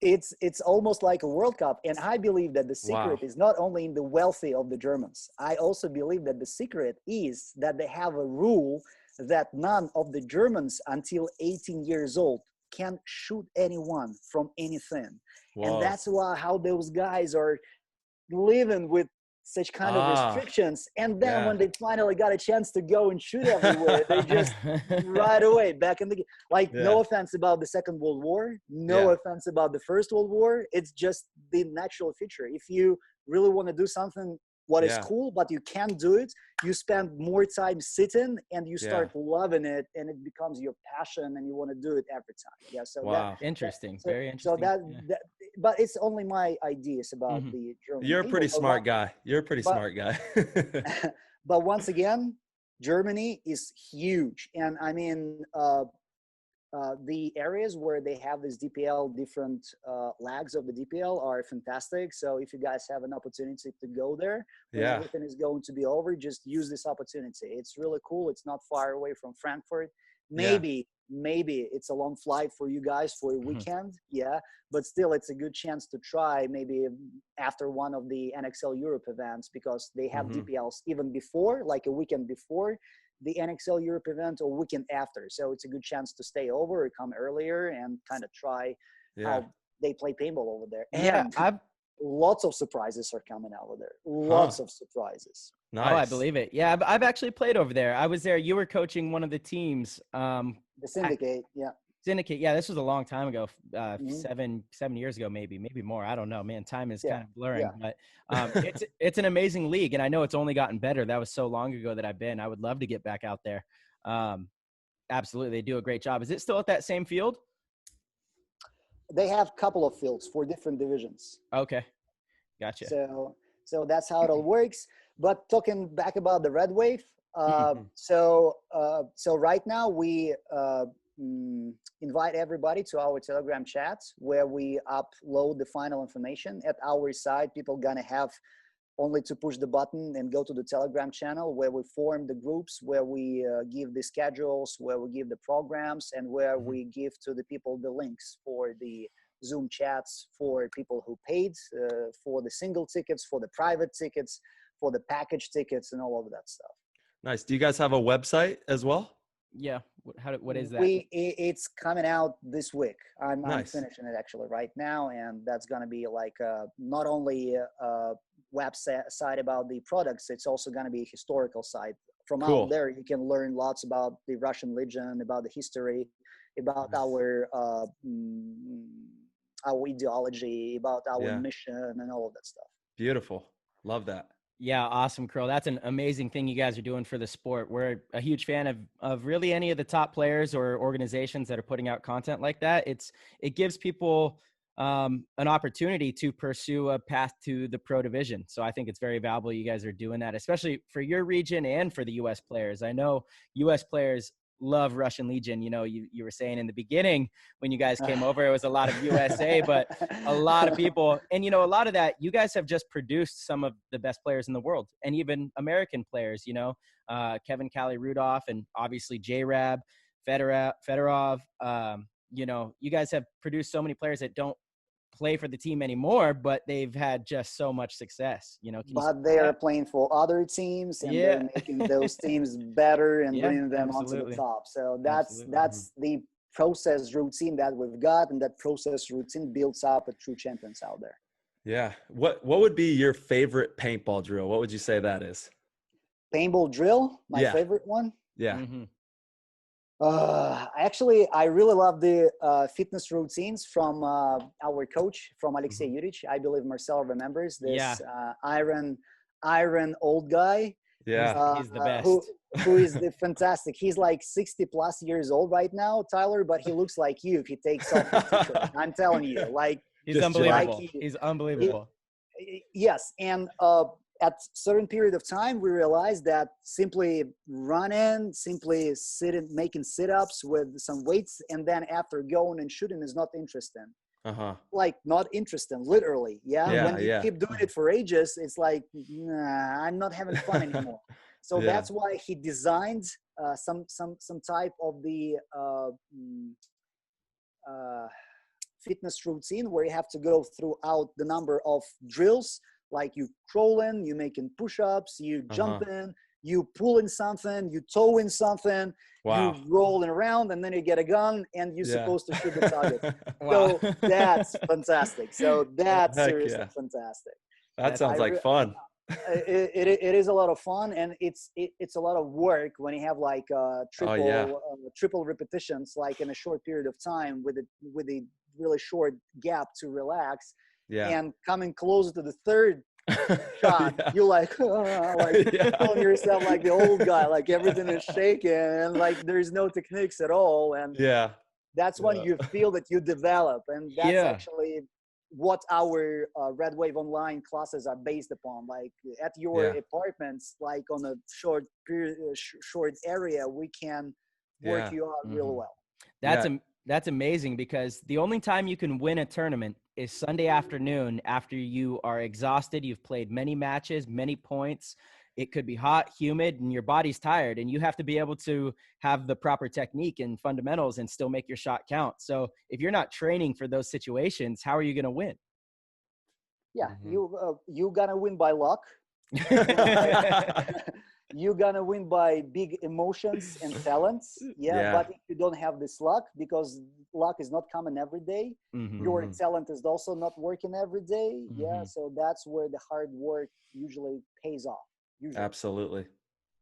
Speaker 6: It's almost like a World Cup. And I believe that the secret is not only in the wealthy of the Germans. I also believe that the secret is that they have a rule that none of the Germans until 18 years old can shoot anyone from anything. And that's how those guys are living with such kind of restrictions. And then when they finally got a chance to go and shoot everywhere, they just right away back in the no offense about the Second World War, no offense about the First World War. It's just the natural feature. If you really want to do something what is cool, but you can't do it, you spend more time sitting and you start loving it, and it becomes your passion and you want to do it every time. So
Speaker 1: interesting. Very interesting.
Speaker 6: So that but it's only my ideas about the German.
Speaker 5: You're a pretty smart guy.
Speaker 6: But once again, Germany is huge. And I mean, the areas where they have this DPL, different lags of the DPL are fantastic. So if you guys have an opportunity to go there, when everything is going to be over, just use this opportunity. It's really cool. It's not far away from Frankfurt. Maybe it's a long flight for you guys for a weekend. But still it's a good chance to try maybe after one of the NXL Europe events, because they have DPLs even before, like a weekend before the NXL Europe event or weekend after. So it's a good chance to stay over or come earlier and kind of try how they play paintball over there. And lots of surprises are coming out of there. Lots of surprises.
Speaker 5: Nice.
Speaker 1: Oh, I believe it. Yeah, I've actually played over there. I was there. You were coaching one of the teams.
Speaker 6: The Syndicate,
Speaker 1: Syndicate. Yeah, this was a long time ago, 7 years ago, maybe more. I don't know, man. Time is kind of blurring, but it's an amazing league, and I know it's only gotten better. That was so long ago that I've been. I would love to get back out there. Absolutely, they do a great job. Is it still at that same field?
Speaker 6: They have a couple of fields for different divisions.
Speaker 1: Okay, gotcha.
Speaker 6: So that's how it all works. But talking back about the Red Wave, so right now we invite everybody to our Telegram chats where we upload the final information. At our side, people gonna have only to push the button and go to the Telegram channel where we form the groups, where we give the schedules, where we give the programs, and where we give to the people the links for the Zoom chats for people who paid, for the single tickets, for the private tickets, for the package tickets, and all of that stuff.
Speaker 5: Nice. Do you guys have a website as well?
Speaker 1: Yeah. What is that?
Speaker 6: It's coming out this week. I'm finishing it actually right now, and that's going to be like not only a website about the products, it's also going to be a historical site. From out there, you can learn lots about the Russian Legion, about the history, about our ideology, about our mission, and all of that stuff.
Speaker 5: Beautiful. Love that.
Speaker 1: Yeah, awesome, Kirill. That's an amazing thing you guys are doing for the sport. We're a huge fan of really any of the top players or organizations that are putting out content like that. It gives people an opportunity to pursue a path to the pro division. So I think it's very valuable you guys are doing that, especially for your region and for the U.S. players. I know U.S. players love Russian Legion. You know, you were saying in the beginning when you guys came over, it was a lot of USA, but a lot of people, and you know, a lot of that, you guys have just produced some of the best players in the world, and even American players, you know, Kevin Cali Rudolph, and obviously Fedorov. You know, you guys have produced so many players that don't play for the team anymore, but they've had just so much success, you know.
Speaker 6: But they are playing for other teams, and they're making those teams better and bringing them onto the top. So that's the process routine that we've got, and that process routine builds up a true champions out there.
Speaker 5: Yeah. What would be your favorite paintball drill? What would you say that is?
Speaker 6: Paintball drill, my favorite one.
Speaker 5: Yeah.
Speaker 6: Actually, I really love the fitness routines from our coach, from Alexei Yurich. I believe Marcel remembers this iron old guy.
Speaker 5: Yeah,
Speaker 1: he's the best.
Speaker 6: Who is the fantastic. He's like 60 plus years old right now, Tyler, but he looks like you if he takes off his t-shirt. I'm telling you, like
Speaker 1: he's unbelievable. He's unbelievable.
Speaker 6: Yes, and at certain period of time, we realized that simply running, simply sitting, making sit-ups with some weights, and then after going and shooting is not interesting. Like not interesting, literally. When you keep doing it for ages, it's like, nah, I'm not having fun anymore. So that's why he designed some type of the fitness routine where you have to go throughout the number of drills. Like you crawling, you making push-ups, you jumping, you pulling something, you towing something, you rolling around, and then you get a gun and you're supposed to shoot the target. So that's fantastic. So that's seriously fantastic.
Speaker 5: That sounds like fun.
Speaker 6: It is a lot of fun, and it's a lot of work when you have like triple repetitions, like in a short period of time with a really short gap to relax. And coming closer to the third shot, you're like feeling yourself like the old guy, like everything is shaking and like there's no techniques at all. And that's when you feel that you develop. And that's actually what our Red Wave Online classes are based upon. Like at your apartments, like on a short area, we can work you out real well.
Speaker 1: That's amazing, because the only time you can win a tournament is Sunday afternoon after you are exhausted. You've played many matches, many points. It could be hot, humid, and your body's tired, and you have to be able to have the proper technique and fundamentals and still make your shot count. So if you're not training for those situations, how are you going to win?
Speaker 6: Yeah, you gonna win by luck. You're gonna win by big emotions and talents. But if you don't have this luck, because luck is not coming every day, your talent is also not working every day. So that's where the hard work usually pays off.
Speaker 5: Absolutely.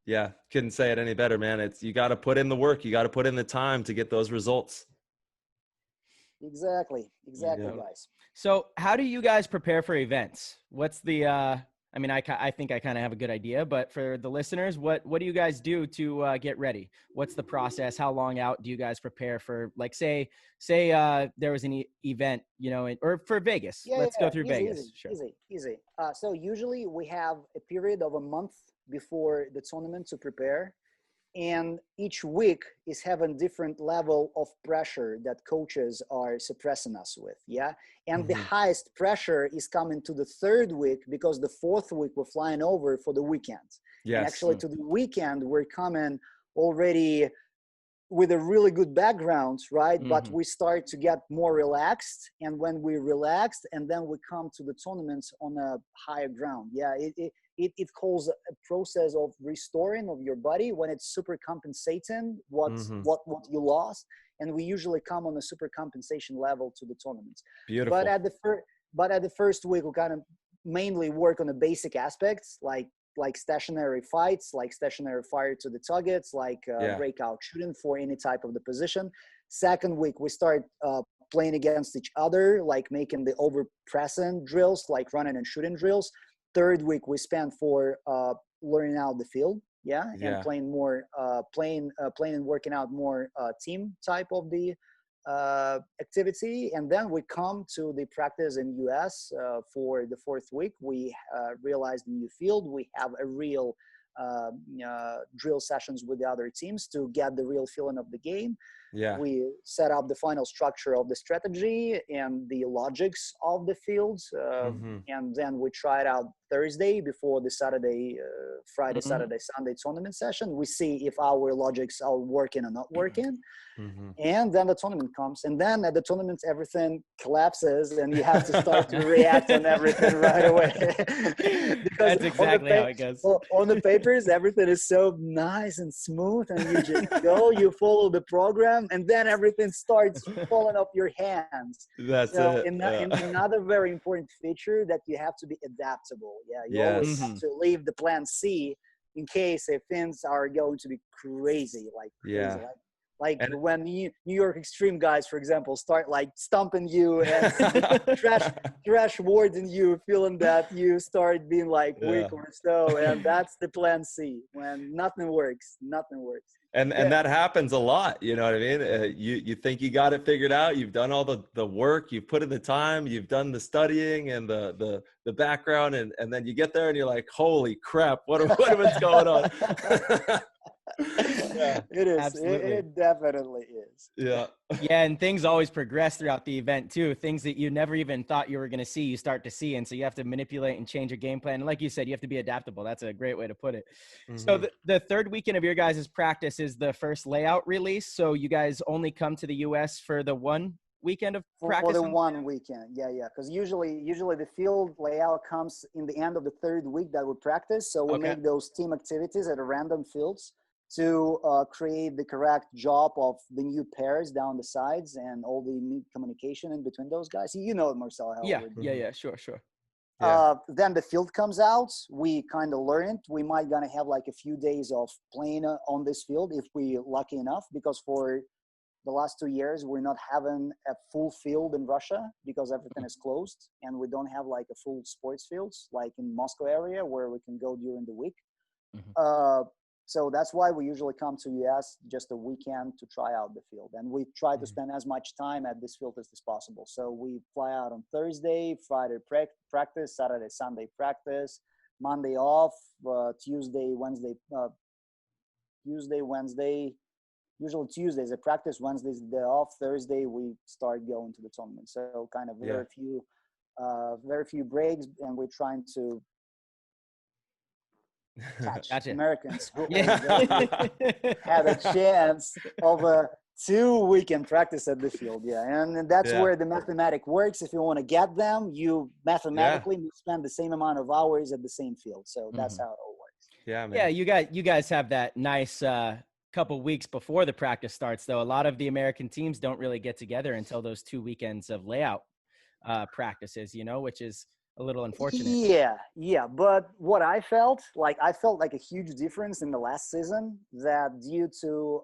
Speaker 5: Yeah, couldn't say it any better, man. It's, you got to put in the work, you got to put in the time to get those results.
Speaker 6: Exactly, guys.
Speaker 1: So how do you guys prepare for events? What's the I mean, I think I kind of have a good idea, but for the listeners, what do you guys do to get ready? What's the process? How long out do you guys prepare for, like, say there was an event, you know, or for Vegas? Let's go through Vegas.
Speaker 6: Easy. So usually we have a period of a month before the tournament to prepare. And each week is having different level of pressure that coaches are suppressing us with. And the highest pressure is coming to the third week, because the fourth week we're flying over for the weekend. And actually to the weekend, we're coming already with a really good background, right? But we start to get more relaxed. And when we relaxed, and then we come to the tournaments on a higher ground. It calls a process of restoring of your body when it's super compensating what you lost. And we usually come on a super compensation level to the tournaments.
Speaker 5: Beautiful.
Speaker 6: But at the first week, we kind of mainly work on the basic aspects, like stationary fights, like stationary fire to the targets, like breakout shooting for any type of the position. Second week, we start playing against each other, like making the over pressing drills, like running and shooting drills. Third week, we spend for learning out the field, and playing more, playing and working out more team type of the activity. And then we come to the practice in US for the fourth week. We realize the new field. We have a real drill sessions with the other teams to get the real feeling of the game.
Speaker 5: Yeah.
Speaker 6: We set up the final structure of the strategy and the logics of the fields. And then we try it out Thursday before the Friday, Saturday, Sunday tournament session. We see if our logics are working or not working. And then the tournament comes, and then at the tournament everything collapses and you have to start to react on everything right away. Because
Speaker 1: that's exactly how it goes.
Speaker 6: On the papers everything is so nice and smooth, and you just go, you follow the program, and then everything starts falling off your hands.
Speaker 5: That's
Speaker 6: so
Speaker 5: it.
Speaker 6: Another very important feature, that you have to be adaptable. You always have to leave the plan C in case if things are going to be crazy. Like when New York Extreme guys, for example, start like stomping you and trash warding you, feeling that you start being like weak or so, and that's the plan C. When nothing works.
Speaker 5: And that happens a lot, you know what I mean? You think you got it figured out, you've done all the work, you've put in the time, you've done the studying and the background, and then you get there and you're like, holy crap, what was going on?
Speaker 6: It is.
Speaker 1: Absolutely.
Speaker 6: It definitely is.
Speaker 5: Yeah.
Speaker 1: Yeah, and things always progress throughout the event too. Things that you never even thought you were going to see, you start to see, and so you have to manipulate and change your game plan. And like you said, you have to be adaptable. That's a great way to put it. So the third weekend of your guys' practice is the first layout release. So you guys only come to the U.S. for the one weekend of practice?
Speaker 6: For the 1 weekend, yeah. Because usually the field layout comes in the end of the third week that we practice. So we make those team activities at random fields to create the correct job of the new pairs down the sides and all the new communication in between those guys. You know, Marcel.
Speaker 1: Yeah, sure.
Speaker 6: Then the field comes out. We kind of learn it. We might gonna have like a few days of playing on this field if we lucky enough, because for the last 2 years we're not having a full field in Russia because everything is closed, and we don't have like a full sports fields like in Moscow area where we can go during the week. So that's why we usually come to US just a weekend to try out the field. And we try to spend as much time at this field as possible. So we fly out on Thursday, Friday practice, Saturday, Sunday practice, Monday off, Tuesday, Wednesday. Usually Tuesdays a practice, Wednesdays the day off, Thursday we start going to the tournament. So kind of very few breaks, and we're trying to catch Americans who had a chance of a 2 weekend practice at the field. And that's where the mathematic works. If you want to get them, you mathematically spend the same amount of hours at the same field. So that's how it all works.
Speaker 5: Yeah, man.
Speaker 1: Yeah, you guys have that nice couple weeks before the practice starts, though. A lot of the American teams don't really get together until those 2 weekends of layout practices, which is a little unfortunate.
Speaker 6: Yeah. But what I felt like a huge difference in the last season, that due to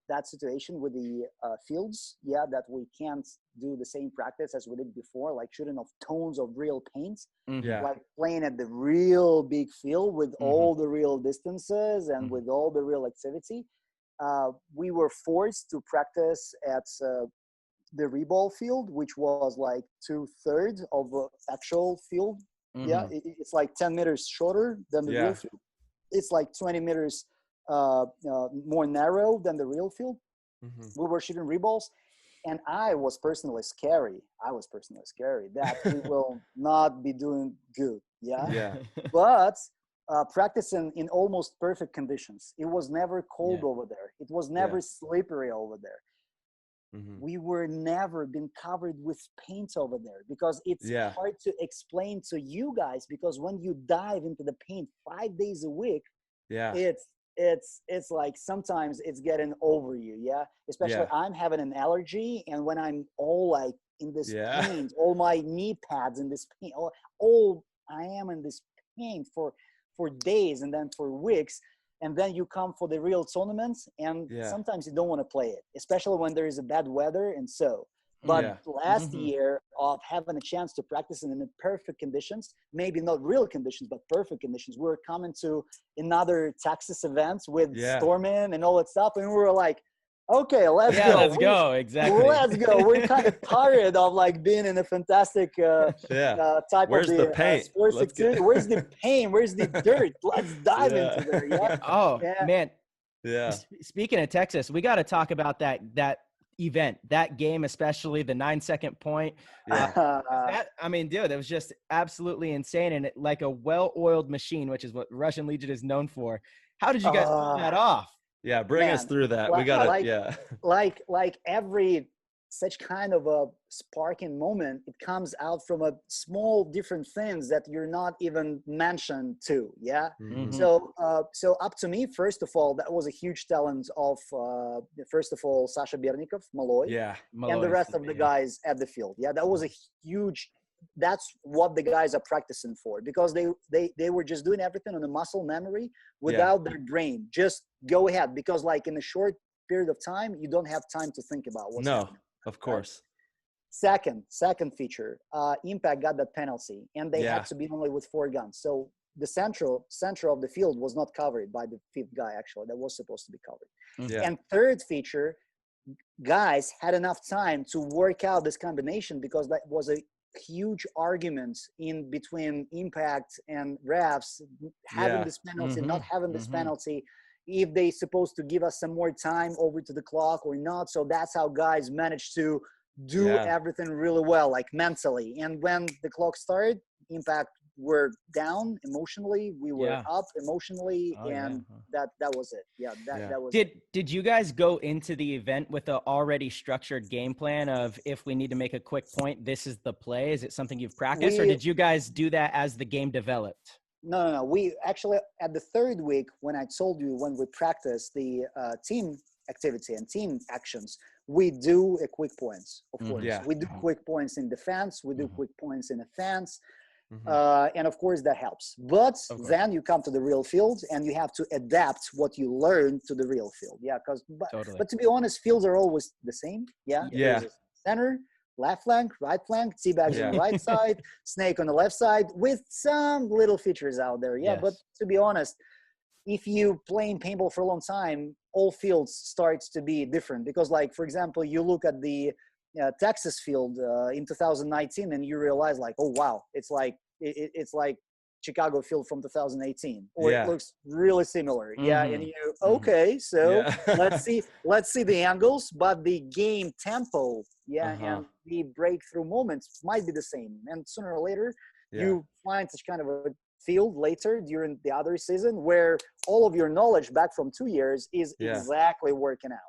Speaker 6: that situation with the fields, that we can't do the same practice as we did before, like shooting off tons of real paint, like playing at the real big field with all the real distances and with all the real activity. We were forced to practice at the reball field, which was like 2/3 of the actual field. It's like 10 meters shorter than the real field. It's like 20 meters more narrow than the real field. We were shooting reballs, and I was personally scary that we will not be doing good. But practicing in almost perfect conditions. It was never cold over there. It was never slippery over there. We were never been covered with paint over there, because it's hard to explain to you guys, because when you dive into the paint 5 days a week, it's like sometimes it's getting over you. Especially I'm having an allergy, and when I'm all like in this paint, all my knee pads in this paint, all I am in this paint for days and then for weeks. And then you come for the real tournaments, and sometimes you don't want to play it, especially when there is a bad weather. And so, but last year of having a chance to practice in the perfect conditions, maybe not real conditions, but perfect conditions, we were coming to another Texas event with storming and all that stuff. And we were like, okay, let's go.
Speaker 1: Let's go. Exactly.
Speaker 6: Let's go. We're kind of tired of like being in a fantastic type
Speaker 5: Where's
Speaker 6: of
Speaker 5: the paint?
Speaker 6: sports activity. Where's the paint? Where's the dirt? Let's dive into there.
Speaker 1: Oh, man.
Speaker 5: Yeah.
Speaker 1: Speaking of Texas, we got to talk about that event, that game, especially the 9-second point.
Speaker 5: Yeah.
Speaker 1: I mean, dude, it was just absolutely insane, and like a well-oiled machine, which is what Russian Legion is known for. How did you guys pull that off?
Speaker 5: Yeah, bring us through that. We got to,
Speaker 6: like every such kind of a sparking moment, it comes out from a small different things that you're not even mentioned to. Yeah.
Speaker 5: Mm-hmm.
Speaker 6: So up to me, first of all, that was a huge talent of first of all Sasha Bernikov, Malloy, and the rest of the guys at the field. Yeah, that was a huge. That's what the guys are practicing for, because they were just doing everything on a muscle memory without their brain. Just go ahead, because like in a short period of time, you don't have time to think about what's happening.
Speaker 5: Of course.
Speaker 6: Second feature, Impact got that penalty, and they had to be only with 4 guns. So the center of the field was not covered by the 5th guy, actually, that was supposed to be covered.
Speaker 5: Yeah.
Speaker 6: And third feature, guys had enough time to work out this combination, because that was a huge argument in between Impact and refs, having this penalty, not having this penalty, if they supposed to give us some more time over to the clock or not. So that's how guys managed to do everything really well, like mentally. And when the clock started, Impact were down emotionally, we were up emotionally, that was it. That was
Speaker 1: Did you guys go into the event with a already structured game plan of, if we need to make a quick point, this is the play? Is it something you've practiced, or did you guys do that as the game developed?
Speaker 6: No. We actually, at the 3rd week, when I told you, when we practice the team activity and team actions, we do a quick points, of course. We do quick points in defense, we do quick points in offense, and of course that helps. But then you come to the real field and you have to adapt what you learn to the real field. But to be honest, fields are always the same. There's a center, left flank, right flank, T-bags on the right side, snake on the left side, with some little features out there. But to be honest, if you playing paintball for a long time, all fields starts to be different, because, like, for example, you look at the Texas field in 2019 and you realize, like, oh wow, it's like Chicago field from 2018, or it looks really similar. And you so let's see the angles, but the game tempo and the breakthrough moments might be the same, and sooner or later you find such kind of a field later during the other season where all of your knowledge back from 2 years is exactly working out.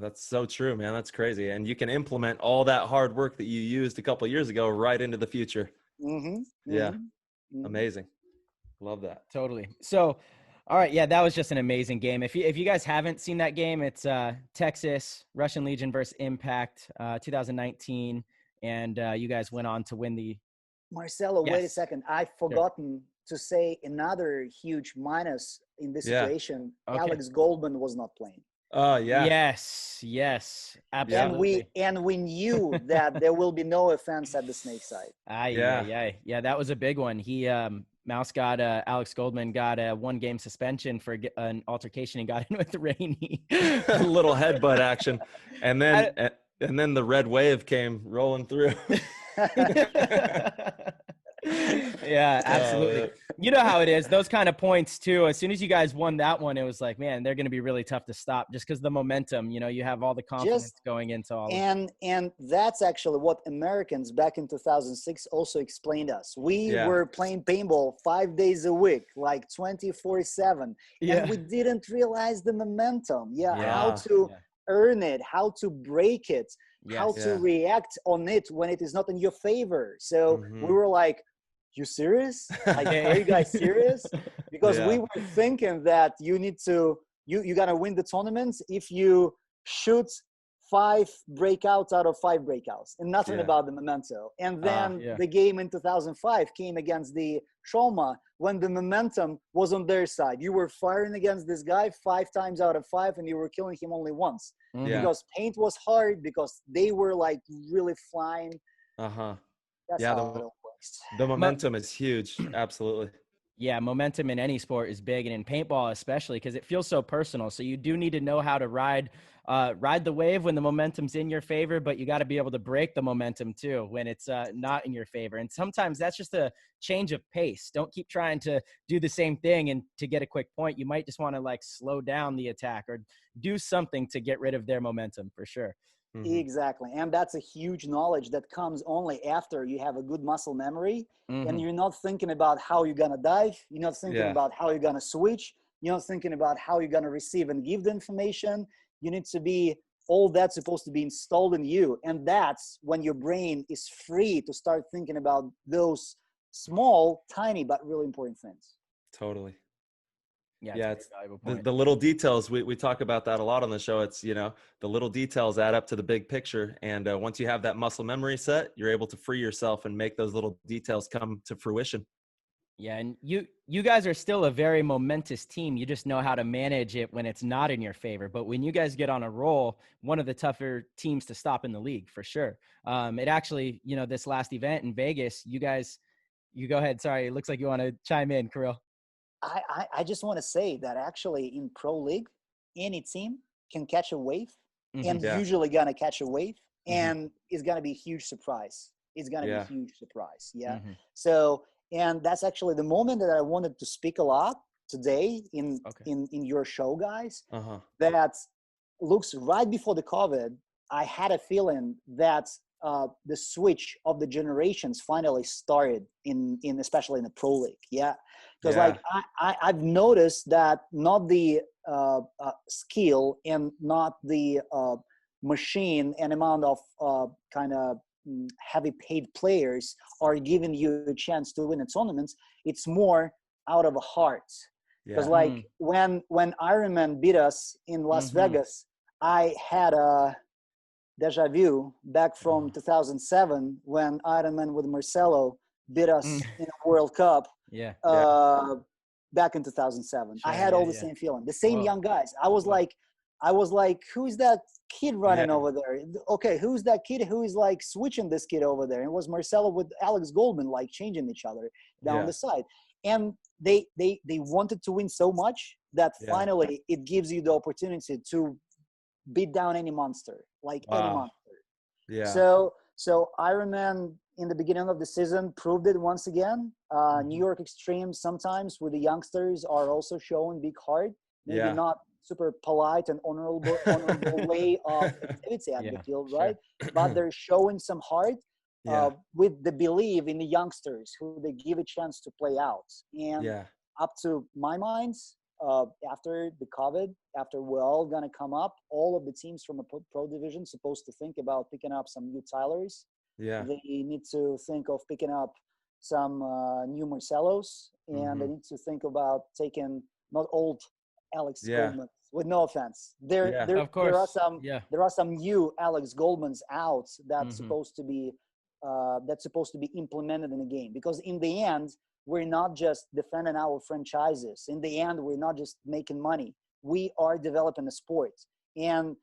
Speaker 5: That's so true, man. That's crazy. And you can implement all that hard work that you used a couple of years ago right into the future. Amazing. Love that.
Speaker 1: Totally. So, all right. Yeah, that was just an amazing game. If you guys haven't seen that game, it's Texas, Russian Legion versus Impact, 2019. And you guys went on to win the...
Speaker 6: Marcelo, wait a second. I've forgotten to say another huge minus in this situation. Alex Goldman was not playing.
Speaker 5: Oh, yeah.
Speaker 1: Yes. Absolutely.
Speaker 6: And we knew that there will be no offense at the snake side.
Speaker 1: Yeah, that was a big one. He Alex Goldman got a 1-game suspension for an altercation and got in with Rainey.
Speaker 5: A little headbutt action. And then the red wave came rolling through.
Speaker 1: Yeah, absolutely. You know how it is. Those kind of points too. As soon as you guys won that one, it was like, man, they're going to be really tough to stop, just because the momentum. You have all the confidence going into all.
Speaker 6: And that's actually what Americans back in 2006 also explained us. We were playing paintball 5 days a week, like 24/7, and we didn't realize the momentum. How to earn it, how to break it. How to react on it when it is not in your favor. So we were like, you serious? Like, are you guys serious? Because we were thinking that you need to, you got to win the tournaments if you shoot 5 breakouts out of 5 breakouts, and nothing about the memento. And then the game in 2005 came against the Trauma when the momentum was on their side. You were firing against this guy 5 times out of 5, and you were killing him only once. Because paint was hard, because they were like really flying. That's how it works.
Speaker 5: The momentum is huge. Absolutely.
Speaker 1: Yeah, momentum in any sport is big, and in paintball especially, because it feels so personal. So you do need to know how to ride the wave when the momentum's in your favor, but you got to be able to break the momentum too when it's not in your favor. And sometimes that's just a change of pace. Don't keep trying to do the same thing and to get a quick point. You might just want to like slow down the attack or do something to get rid of their momentum for sure.
Speaker 6: Exactly. And that's a huge knowledge that comes only after you have a good muscle memory and you're not thinking about how you're going to dive. You're not thinking about how you're going to switch. You're not thinking about how you're going to receive and give the information. You need to be, all that's supposed to be installed in you. And that's when your brain is free to start thinking about those small, tiny, but really important things.
Speaker 5: Totally.
Speaker 1: Yeah,
Speaker 5: it's the little details. We talk about that a lot on the show. It's, you know, the little details add up to the big picture. And once you have that muscle memory set, you're able to free yourself and make those little details come to fruition.
Speaker 1: Yeah, and you guys are still a very momentous team. You just know how to manage it when it's not in your favor. But when you guys get on a roll, one of the tougher teams to stop in the league for sure. It actually, you know, this last event in Vegas, you go ahead. Sorry, it looks like you want to chime in, Kirill.
Speaker 6: I just want to say that actually in pro league, any team can catch a wave and usually gonna catch a wave and it's gonna be a huge surprise. It's gonna be a huge surprise. Yeah. So, and that's actually the moment that I wanted to speak a lot today in your show, guys. That looks right before the COVID, I had a feeling that the switch of the generations finally started in especially in the pro league. Yeah. Because like I've noticed that not the skill and not the machine and amount of kind of heavy paid players are giving you a chance to win in tournaments. It's more out of a heart. Because like when Ironman beat us in Las Vegas, I had a deja vu back from 2007 when Ironman with Marcelo beat us in a World Cup. Back in 2007. I had all the same feeling. The same young guys. I was like, who's that kid running over there? Okay, who's that kid who is like switching this kid over there? And it was Marcelo with Alex Goldman like changing each other down the side. And they wanted to win so much that finally it gives you the opportunity to beat down any monster, like any monster. So Ironman in the beginning of the season proved it once again. New York Extreme sometimes with the youngsters are also showing big heart. Maybe not super polite and honorable way of activity at the field, right? But they're showing some heart with the belief in the youngsters who they give a chance to play out. And up to my minds, after the COVID, after we're all gonna come up, all of the teams from a pro division supposed to think about picking up some new Tylers. They need to think of picking up some new Marcelos, and they need to think about taking not old Alex Goldman. With no offense, there are some new Alex Goldmans out that's supposed to be implemented in the game, because in the end we're not just defending our franchises. In the end, we're not just making money. We are developing a sport, and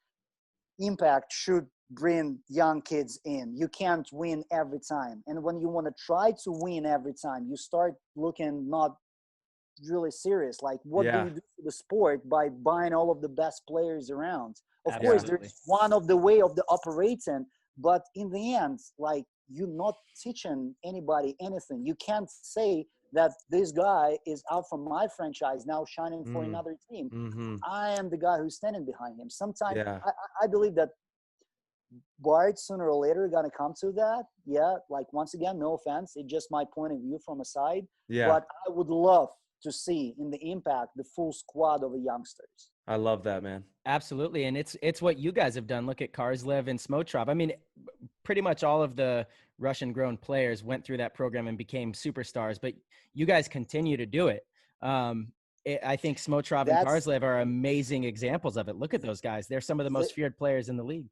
Speaker 6: Impact should bring young kids in. You can't win every time. And when you want to try to win every time, you start looking not really serious. Like, what do you do for the sport by buying all of the best players around? Of course, there's one of the way of the operating, but in the end, like, you're not teaching anybody anything. You can't say that this guy is out from my franchise now shining for another team. I am the guy who's standing behind him. Sometimes I believe that Bart sooner or later gonna come to that. Like, once again, no offense, it's just my point of view from a side. But I would love to see in the Impact the full squad of the youngsters.
Speaker 5: I love that, man.
Speaker 1: Absolutely. And it's what you guys have done. Look at Karslev and Smotrov. I mean, pretty much all of the Russian grown players went through that program and became superstars, but you guys continue to do it. I think Smotrov and Karslev are amazing examples of it. Look at those guys. They're some of the most feared players in the league.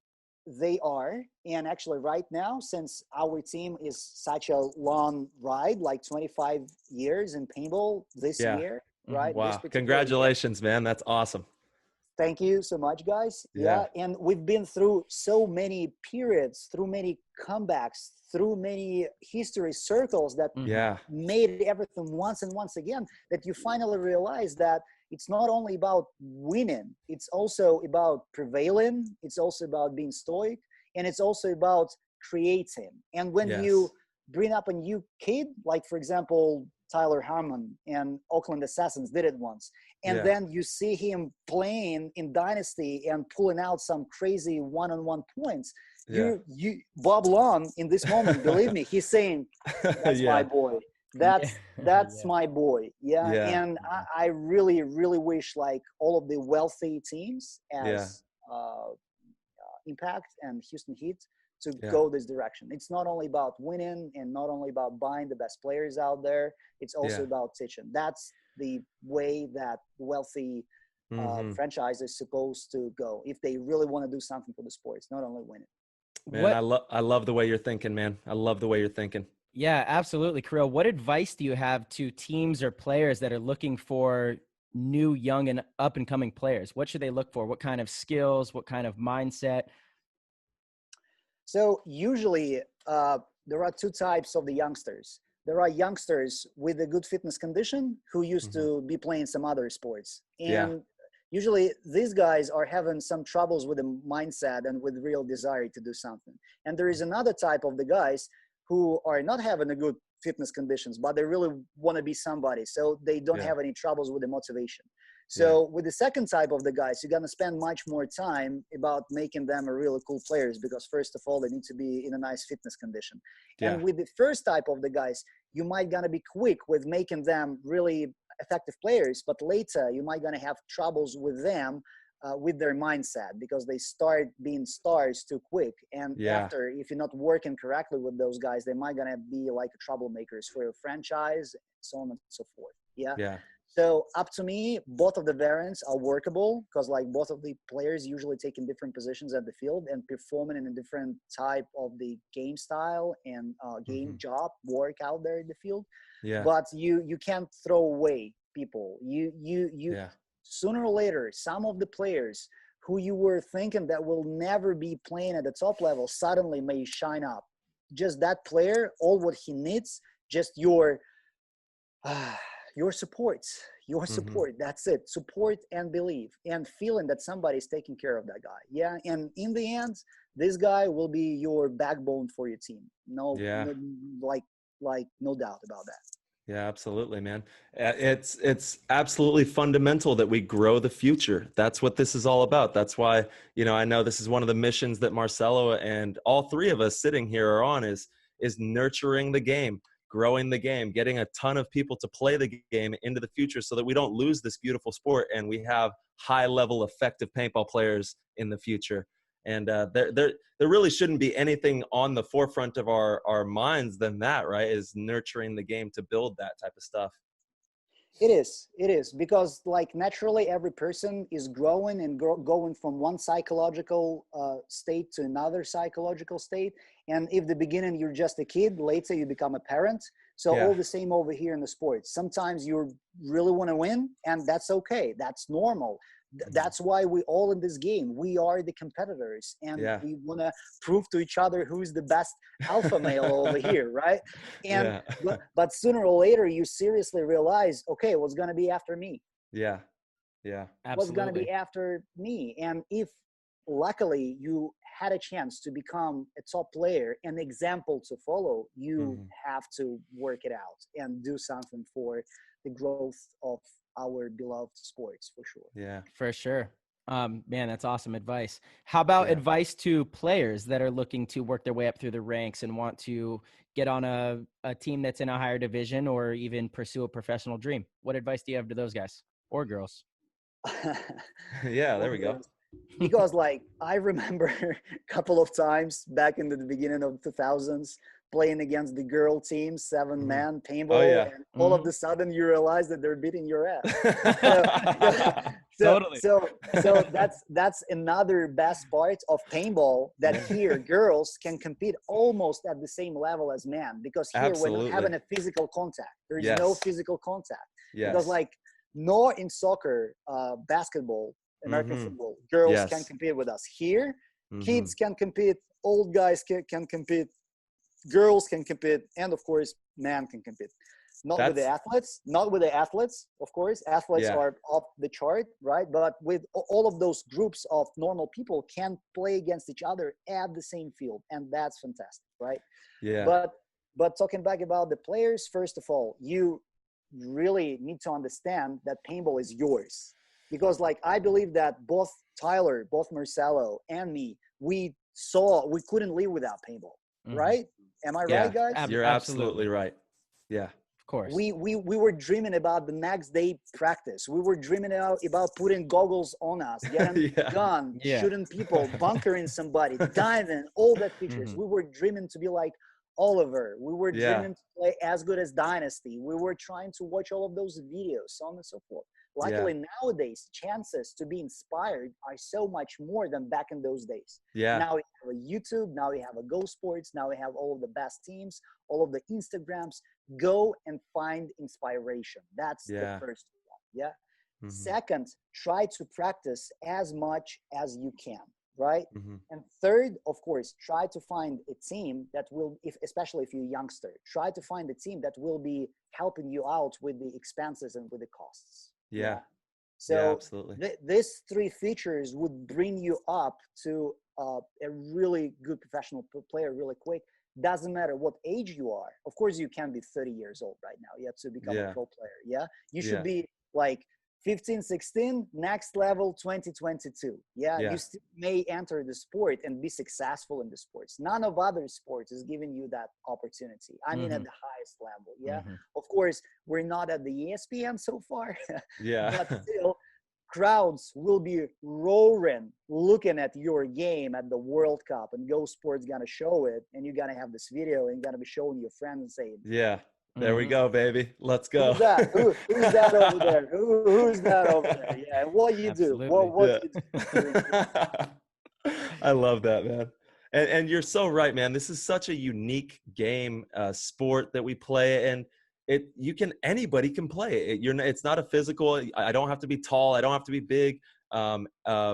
Speaker 6: They are. And actually right now, since our team is such a long ride, like 25 years in paintball this year, right?
Speaker 5: Wow. Congratulations, man. That's awesome.
Speaker 6: Thank you so much, guys. Yeah. And we've been through so many periods, through many comebacks, through many history circles that made everything once and once again, that you finally realize that it's not only about winning, it's also about prevailing, it's also about being stoic, and it's also about creating. And when you bring up a new kid, like for example, Tyler Harmon and Oakland Assassins did it once. And then you see him playing in Dynasty and pulling out some crazy one-on-one points. You Bob Long in this moment, believe me, he's saying, that's my boy. That's my boy. And I really, really wish like all of the wealthy teams as Impact and Houston Heat to go this direction. It's not only about winning and not only about buying the best players out there. It's also about teaching. That's the way that wealthy franchises supposed to go if they really want to do something for the sport. It's not only winning.
Speaker 5: Man, I love the way you're thinking, man. I love the way you're thinking.
Speaker 1: Yeah, absolutely. Kirill, what advice do you have to teams or players that are looking for new, young, and up-and-coming players? What should they look for? What kind of skills? What kind of mindset?
Speaker 6: So usually there are two types of the youngsters. There are youngsters with a good fitness condition who used to be playing some other sports. And usually these guys are having some troubles with the mindset and with real desire to do something. And there is another type of the guys who are not having a good fitness conditions, but they really want to be somebody. So they don't have any troubles with the motivation. So with the second type of the guys, you're going to spend much more time about making them a really cool players, because first of all, they need to be in a nice fitness condition. And with the first type of the guys, you might going to be quick with making them really effective players, but later you might going to have troubles with them with their mindset, because they start being stars too quick. And after, if you're not working correctly with those guys, they might going to be like troublemakers for your franchise, so on and so forth. So up to me, both of the variants are workable, because like both of the players usually taking different positions at the field and performing in a different type of the game style and game job work out there in the field. But you can't throw away people. You sooner or later, some of the players who you were thinking that will never be playing at the top level suddenly may shine up. Just that player, all what he needs, just your support, that's it. Support and believe and feeling that somebody's taking care of that guy. And in the end, this guy will be your backbone for your team. No doubt about that.
Speaker 5: Yeah, absolutely, man. It's absolutely fundamental that we grow the future. That's what this is all about. That's why, I know this is one of the missions that Marcelo and all three of us sitting here are on is nurturing the game, growing the game, getting a ton of people to play the game into the future so that we don't lose this beautiful sport and we have high level effective paintball players in the future. And there really shouldn't be anything on the forefront of our minds than that, right? Is nurturing the game to build that type of stuff.
Speaker 6: It is because like naturally every person is growing and going from one psychological state to another psychological state. And if the beginning you're just a kid, later you become a parent. So all the same over here in the sports. Sometimes you really want to win, and that's okay. That's normal. That's why we all in this game. We are the competitors, and we want to prove to each other who's the best alpha male over here, right? And but sooner or later, you seriously realize, okay, what's going to be after me?
Speaker 1: Absolutely.
Speaker 6: What's going to be after me? And if luckily you had a chance to become a top player, an example to follow, you have to work it out and do something for the growth of our beloved sports, for sure.
Speaker 1: Yeah, for sure. Man, that's awesome advice. How about advice to players that are looking to work their way up through the ranks and want to get on a team that's in a higher division or even pursue a professional dream? What advice do you have to those guys or girls?
Speaker 5: There we go.
Speaker 6: Because like I remember a couple of times back in the beginning of 2000s playing against the girl team, 7-man paintball, and all of a sudden you realize that they're beating your ass.
Speaker 1: Totally.
Speaker 6: So that's another best part of paintball, that here girls can compete almost at the same level as men, because here we're not having a physical contact. There is no physical contact. Because like nor in soccer, basketball, American football. Girls
Speaker 5: Yes.
Speaker 6: can compete with us. Here, kids can compete, old guys can compete, girls can compete, and of course, men can compete. Not with the athletes, of course. Athletes are off the chart, right? But with all of those groups of normal people can play against each other at the same field, and that's fantastic, right?
Speaker 5: Yeah.
Speaker 6: But talking back about the players, first of all, you really need to understand that paintball is yours. Because like I believe that both Tyler, both Marcelo and me, we couldn't live without paintball, right? Am I right, guys?
Speaker 5: You're absolutely right. Yeah.
Speaker 1: Of course.
Speaker 6: We were dreaming about the next day practice. We were dreaming about putting goggles on us, getting a gun, shooting people, bunkering somebody, diving, all that pictures. We were dreaming to be like Oliver. We were dreaming to play as good as Dynasty. We were trying to watch all of those videos, so on and so forth. Luckily, nowadays, chances to be inspired are so much more than back in those days.
Speaker 5: Yeah.
Speaker 6: Now we have a YouTube, now we have a Go Sports, now we have all of the best teams, all of the Instagrams. Go and find inspiration. That's the first one. Yeah. Second, try to practice as much as you can, right? And third, of course, try to find a team that will, especially if you're a youngster, try to find a team that will be helping you out with the expenses and with the costs.
Speaker 5: Yeah.
Speaker 6: So
Speaker 5: absolutely.
Speaker 6: These three features would bring you up to a really good professional player really quick. Doesn't matter what age you are. Of course, you can be 30 years old right now. You have to become a pro player. Yeah. You should be like 15, 16, next level 2022. Yeah. You still may enter the sport and be successful in the sports. None of other sports is giving you that opportunity. I mean, at the highest level. Yeah. Of course, we're not at the ESPN so far. But still, crowds will be roaring looking at your game at the World Cup, and Go Sports gonna show it, and you're gonna have this video and gonna be showing your friends and saying,
Speaker 5: there we go, baby, let's go.
Speaker 6: Who's that? Who's that over there? Who's that over there? Yeah, and what you do? What you do?
Speaker 5: I love that, man. And you're so right, man. This is such a unique game, sport that we play, and anybody can play it. It's not a physical. I don't have to be tall. I don't have to be big.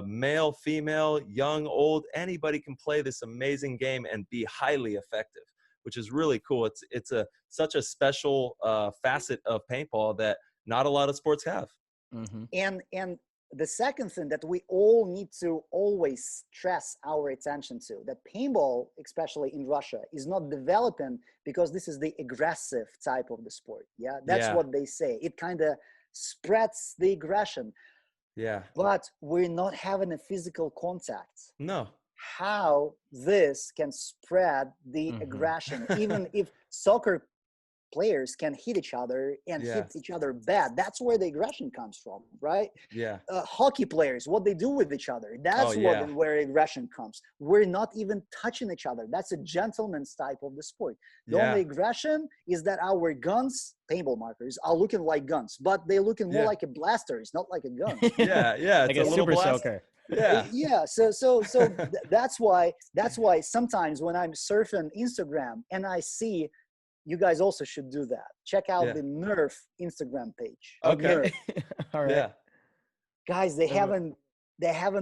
Speaker 5: Male, female, young, old, anybody can play this amazing game and be highly effective, which is really cool. It's such a special facet of paintball that not a lot of sports have.
Speaker 6: And the second thing that we all need to always stress our attention to, that paintball, especially in Russia, is not developing because this is the aggressive type of the sport. Yeah, that's what they say. It kind of spreads the aggression.
Speaker 5: Yeah.
Speaker 6: But we're not having a physical contact.
Speaker 5: No.
Speaker 6: How this can spread the aggression, even if soccer players can hit each other and hit each other bad. That's where the aggression comes from, right?
Speaker 5: Yeah.
Speaker 6: Hockey players, what they do with each other, that's where aggression comes. We're not even touching each other. That's a gentleman's type of the sport. The only aggression is that our guns, paintball markers, are looking like guns, but they're looking more like a blaster. It's not like a gun.
Speaker 1: Like a super soaker.
Speaker 6: So that's why sometimes when I'm surfing Instagram and I see, you guys also should do that. Check out the Nerf Instagram page.
Speaker 5: Okay.
Speaker 1: All right.
Speaker 6: Guys, they haven't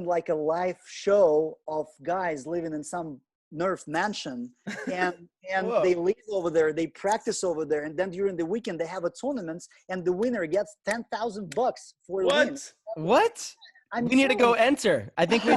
Speaker 6: like a live show of guys living in some Nerf mansion, and they live over there, they practice over there, and then during the weekend they have a tournament, and the winner gets $10,000 for a win.
Speaker 1: What? We need to go enter. I think we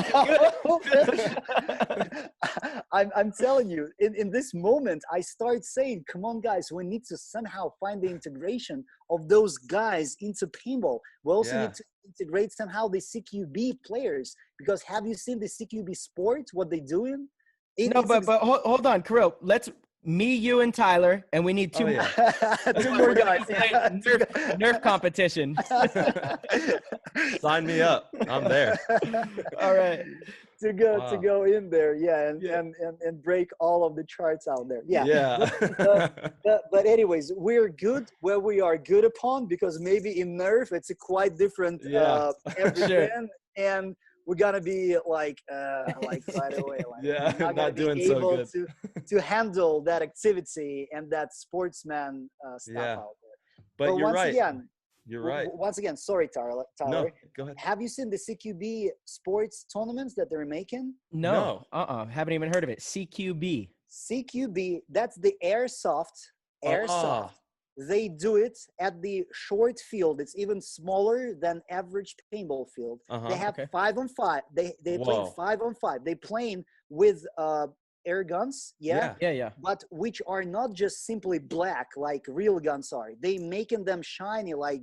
Speaker 6: I'm telling you, in this moment, I start saying, come on, guys, we need to somehow find the integration of those guys into paintball. We also need to integrate somehow the CQB players, because have you seen the CQB sports, what they're doing?
Speaker 1: But hold on, Kirill. Me, you, and Tyler, and we need two more.
Speaker 6: Two more guys.
Speaker 1: Nerf competition.
Speaker 5: Sign me up. I'm there.
Speaker 6: All right. To go in there, and break all of the charts out there. But anyways, we're good where we are good upon, because maybe in Nerf it's a quite different everything, and we're gonna be like right away.
Speaker 5: Not doing so good.
Speaker 6: To handle that activity and that sportsman stuff out there.
Speaker 5: But you're
Speaker 6: once
Speaker 5: right.
Speaker 6: Again,
Speaker 5: You're right.
Speaker 6: Once again, sorry, Tyler.
Speaker 5: No, go ahead.
Speaker 6: Have you seen the CQB sports tournaments that they're making?
Speaker 1: No. Haven't even heard of it. CQB.
Speaker 6: CQB, that's the airsoft. They do it at the short field. It's even smaller than average paintball field. They have 5-on-5. They play 5-on-5. They playing with air guns,
Speaker 1: Yeah.
Speaker 6: but which are not just simply black like real guns are. They making them shiny like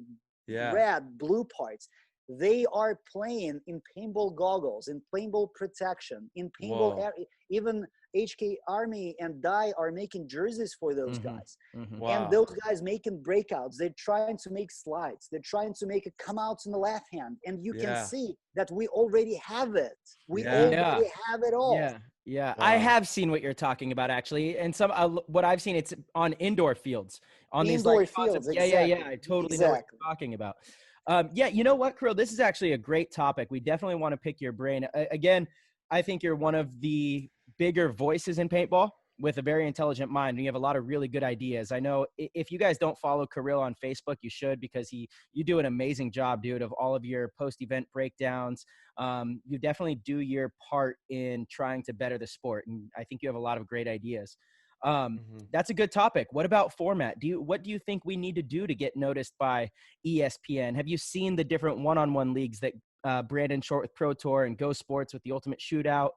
Speaker 6: red, blue parts. They are playing in paintball goggles, in paintball protection, in paintball. Even HK Army and DIE are making jerseys for those guys.
Speaker 5: Wow.
Speaker 6: And those guys making breakouts. They're trying to make slides. They're trying to make a come out in the left hand. And you can see that we already have it. We already have it all.
Speaker 1: Yeah.
Speaker 5: Wow.
Speaker 1: I have seen what you're talking about, actually. And some what I've seen, it's on indoor fields. On
Speaker 6: indoor
Speaker 1: these
Speaker 6: fields,
Speaker 1: Yeah. I totally know what you're talking about. You know what, Kirill? This is actually a great topic. We definitely want to pick your brain. Again, I think you're one of the bigger voices in paintball with a very intelligent mind. And you have a lot of really good ideas. I know if you guys don't follow Kirill on Facebook, you should, because you do an amazing job, dude, of all of your post-event breakdowns. You definitely do your part in trying to better the sport. And I think you have a lot of great ideas. That's a good topic. What about format? What do you think we need to do to get noticed by ESPN? Have you seen the different one-on-one leagues that Brandon Short with Pro Tour and Go Sports with the Ultimate Shootout,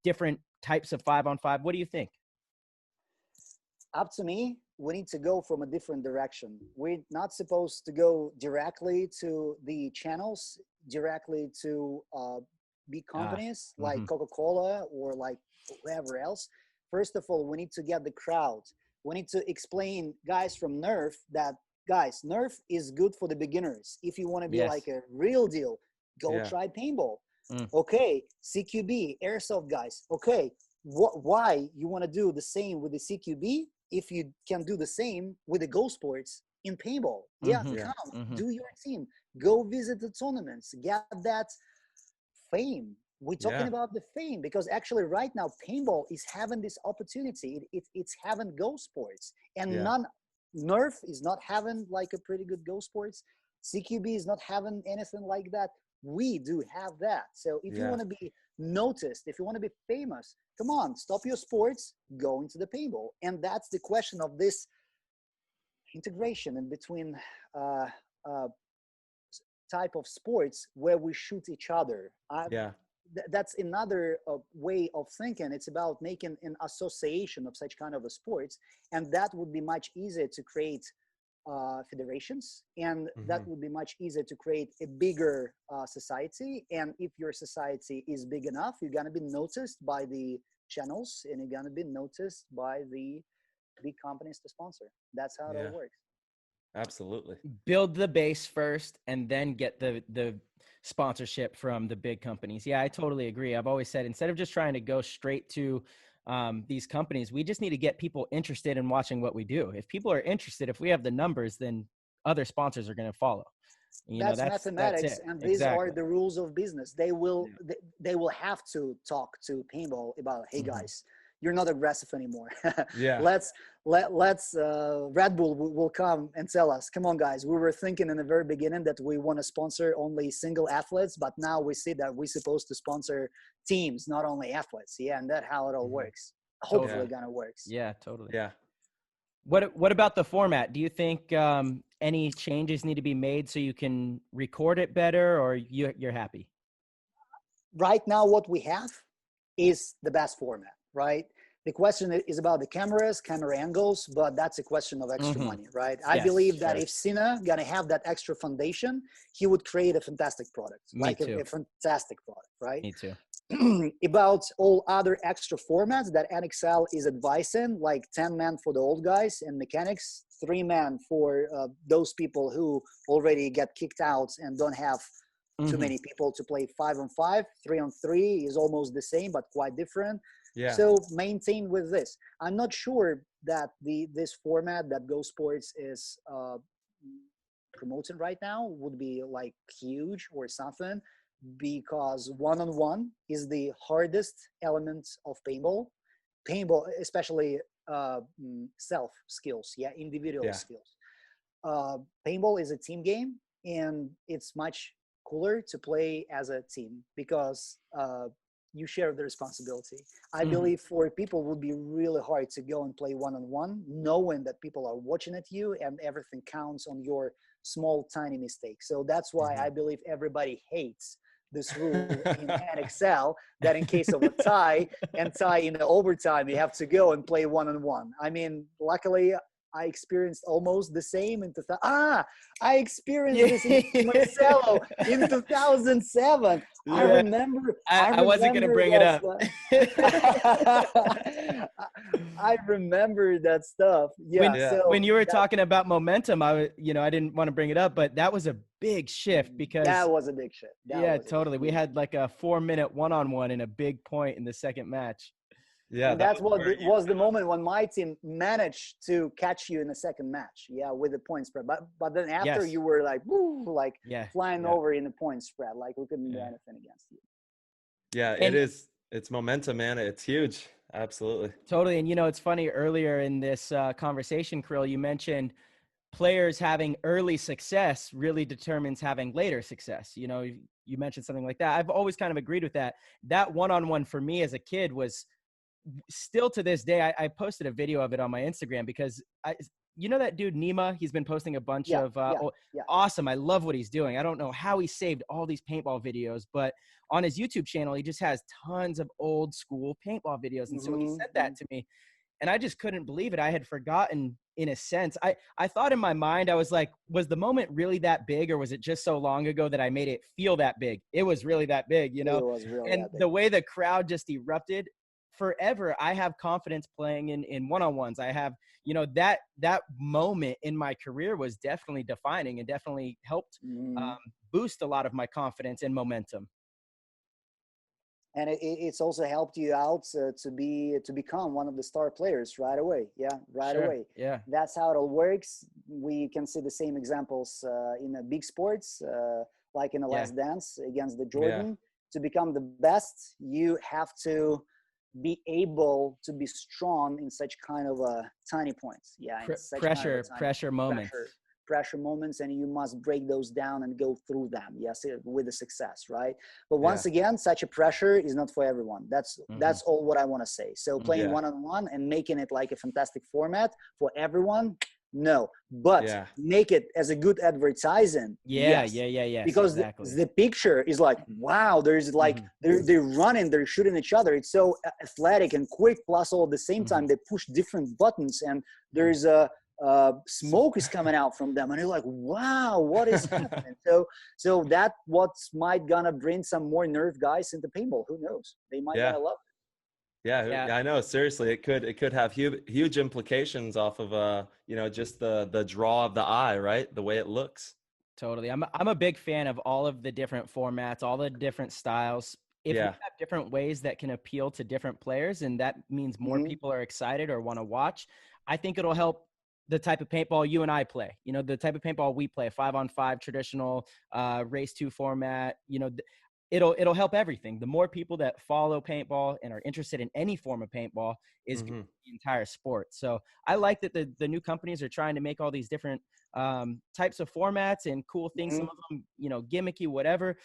Speaker 1: different types of 5-on-5? What do you think?
Speaker 6: Up to me, we need to go from a different direction. We're not supposed to go directly to the channels, directly to big companies like Coca-Cola or like whoever else. First of all, we need to get the crowd. We need to explain, guys from Nerf, that guys, Nerf is good for the beginners. If you want to be like a real deal, go try paintball. Okay, CQB, airsoft guys. Okay, why you want to do the same with the CQB if you can do the same with the Go Sports in paintball? Come, do your team. Go visit the tournaments. Get that fame. We're talking about the fame because actually right now paintball is having this opportunity. It's having Go Sports, and Nerf is not having like a pretty good Go Sports. CQB is not having anything like that. We do have that. So if you want to be noticed, if you want to be famous, come on, stop your sports, go into the paintball. And that's the question of this integration in between type of sports where we shoot each other. That's another way of thinking. It's about making an association of such kind of a sports, and that would be much easier to create federations, and that would be much easier to create a bigger society. And if your society is big enough, you're going to be noticed by the channels, and you're going to be noticed by the big companies to sponsor. That's how it all works.
Speaker 5: Absolutely.
Speaker 1: Build the base first and then get the sponsorship from the big companies. Yeah, I totally agree. I've always said, instead of just trying to go straight to these companies, we just need to get people interested in watching what we do. If people are interested, if we have the numbers, then other sponsors are going to follow.
Speaker 6: That's mathematics, and these are the rules of business. They will have to talk to paintball about, hey guys, you're not aggressive anymore. Let's Red Bull will come and tell us, come on guys, we were thinking in the very beginning that we want to sponsor only single athletes, but now we see that we're supposed to sponsor teams, not only athletes. And that's how it all works. Hopefully gonna works.
Speaker 1: Yeah, totally.
Speaker 5: Yeah.
Speaker 1: What about the format? Do you think any changes need to be made so you can record it better, or you're happy?
Speaker 6: Right now, what we have is the best format, right? The question is about the camera angles, but that's a question of extra money, right? I believe that if Sina gonna have that extra foundation, he would create a fantastic product, a fantastic product, right?
Speaker 1: Me too.
Speaker 6: About all other extra formats that NXL is advising, like 10-man for the old guys and mechanics, 3-man for those people who already get kicked out and don't have too many people to play 5-on-5. 3-on-3 is almost the same, but quite different. So maintain with this. I'm not sure that this format that Go Sports is promoting right now would be like huge or something, because one-on-one is the hardest element of paintball, especially self skills, individual skills. paintball is a team game, and it's much cooler to play as a team because you share the responsibility. I believe for people it would be really hard to go and play one-on-one, knowing that people are watching at you and everything counts on your small, tiny mistake. So that's why I believe everybody hates this rule in NXL, that in case of a tie and tie in the overtime, you have to go and play one-on-one. I mean, luckily, I experienced almost the same in I experienced this in Marcelo in 2007. Yeah. I remember.
Speaker 1: I wasn't going to bring it up.
Speaker 6: I remember that stuff. Yeah.
Speaker 1: So when you were talking about momentum, I didn't want to bring it up, but that was a big shift because
Speaker 6: that was a big shift.
Speaker 1: Totally. We had like a 4-minute one-on-one and a big point in the second match.
Speaker 6: Yeah, and that's what was the moment when my team managed to catch you in the second match. Yeah, with the point spread. But then after you were like, flying over in the point spread, like we couldn't do anything against you.
Speaker 5: Yeah, it is. It's momentum, man. It's huge. Absolutely.
Speaker 1: Totally. And it's funny, earlier in this conversation, Kirill, you mentioned players having early success really determines having later success. You mentioned something like that. I've always kind of agreed with that. That one-on-one for me as a kid was still to this day. I posted a video of it on my Instagram because that dude Nima, he's been posting a bunch of awesome. I love what he's doing. I don't know how he saved all these paintball videos, but on his YouTube channel, he just has tons of old school paintball videos. And so he sent that to me and I just couldn't believe it. I had forgotten, in a sense. I thought in my mind, I was like, was the moment really that big, or was it just so long ago that I made it feel that big? It was really that big, It was really and the way the crowd just erupted. Forever, I have confidence playing in one-on-ones. I have, that moment in my career was definitely defining and definitely helped boost a lot of my confidence and momentum.
Speaker 6: And it's also helped you out to become one of the star players right away. Yeah, away.
Speaker 1: Yeah,
Speaker 6: that's how it all works. We can see the same examples in the big sports, like in the Last Dance against the Jordan. Yeah. To become the best, you have to be able to be strong in such kind of tiny points.
Speaker 1: Pressure moments.
Speaker 6: Pressure moments, and you must break those down and go through them. Yes, with the success, right? But once again, such a pressure is not for everyone. That's all what I want to say. So playing one-on-one and making it like a fantastic format for everyone, no. But make it as a good advertising.
Speaker 1: Yes.
Speaker 6: Because the picture is like, wow, there's like they're running, they're shooting each other. It's so athletic and quick. Plus, all at the same time, they push different buttons, and there's a smoke is coming out from them, and you're like, wow, what is happening? So that what's might gonna bring some more nerve guys into paintball. Who knows? They might gonna love it.
Speaker 5: Yeah, I know. Seriously, it could have huge implications off of just the draw of the eye, right? The way it looks.
Speaker 1: Totally. I'm a big fan of all of the different formats, all the different styles. If we have different ways that can appeal to different players, and that means more people are excited or want to watch, I think it'll help the type of paintball you and I play. The type of paintball we play, 5-on-5 traditional race 2 format. It'll help everything. The more people that follow paintball and are interested in any form of paintball is the entire sport. So I like that the new companies are trying to make all these different types of formats and cool things. Some of them, gimmicky, whatever.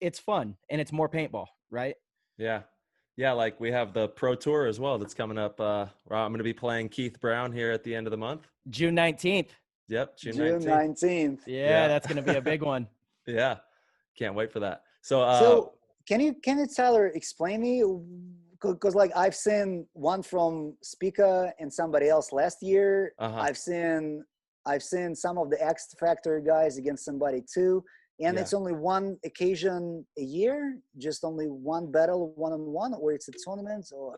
Speaker 1: It's fun and it's more paintball, right?
Speaker 5: Yeah. Yeah, like we have the Pro Tour as well that's coming up. Where I'm going to be playing Keith Brown here at the end of the month.
Speaker 1: June 19th.
Speaker 5: Yep, June
Speaker 6: 19th.
Speaker 1: Yeah, that's going to be a big one.
Speaker 5: Yeah, can't wait for that. So
Speaker 6: can you Tyler explain me, because like I've seen one from Spica and somebody else last year. I've seen some of the X Factor guys against somebody too, and it's only one occasion a year, just only one battle, one-on-one, or it's a tournament, or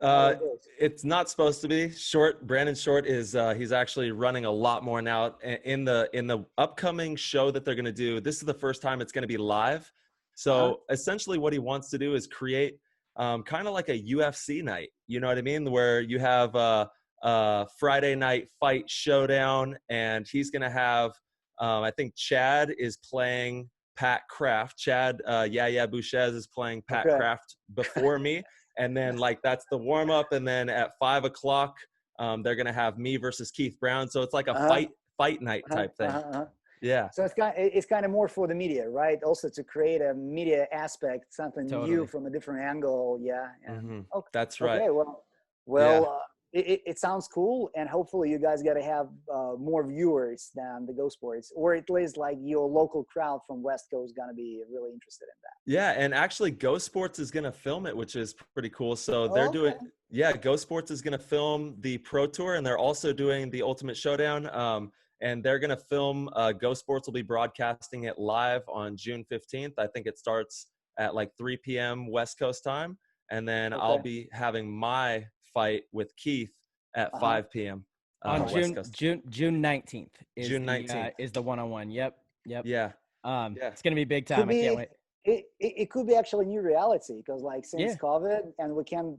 Speaker 5: it's not supposed to be. Brandon Short is he's actually running a lot more now in the upcoming show that they're going to do. This is the first time it's going to be live. So essentially what he wants to do is create kind of like a UFC night, you know what I mean? Where you have a Friday night fight showdown, and he's going to have, I think Chad is playing Pat Kraft. Chad, Bouchez is playing Pat Kraft before me. And then like, that's the warm up. And then at 5 o'clock, they're going to have me versus Keith Brown. So it's like a fight night type thing. Yeah.
Speaker 6: So it's kind of more for the media, right? Also to create a media aspect, something new from a different angle. Yeah.
Speaker 5: Okay. That's right.
Speaker 6: Okay. Well, it sounds cool, and hopefully you guys got to have more viewers than the Go Sports, or at least like your local crowd from West Coast gonna be really interested in that.
Speaker 5: Yeah, and actually Go Sports is gonna film it, which is pretty cool. So they're doing, Go Sports is gonna film the Pro Tour, and they're also doing the Ultimate Showdown. And they're gonna film. Go Sports will be broadcasting it live on June 15th. I think it starts at like 3 p.m. West Coast time, and then I'll be having my fight with Keith at 5 p.m.
Speaker 1: On June 19th.
Speaker 5: June 19th
Speaker 1: is the one-on-one. Yep.
Speaker 5: Yeah.
Speaker 1: It's gonna be big time. I can't wait.
Speaker 6: It could be actually a new reality, because like since COVID, and we can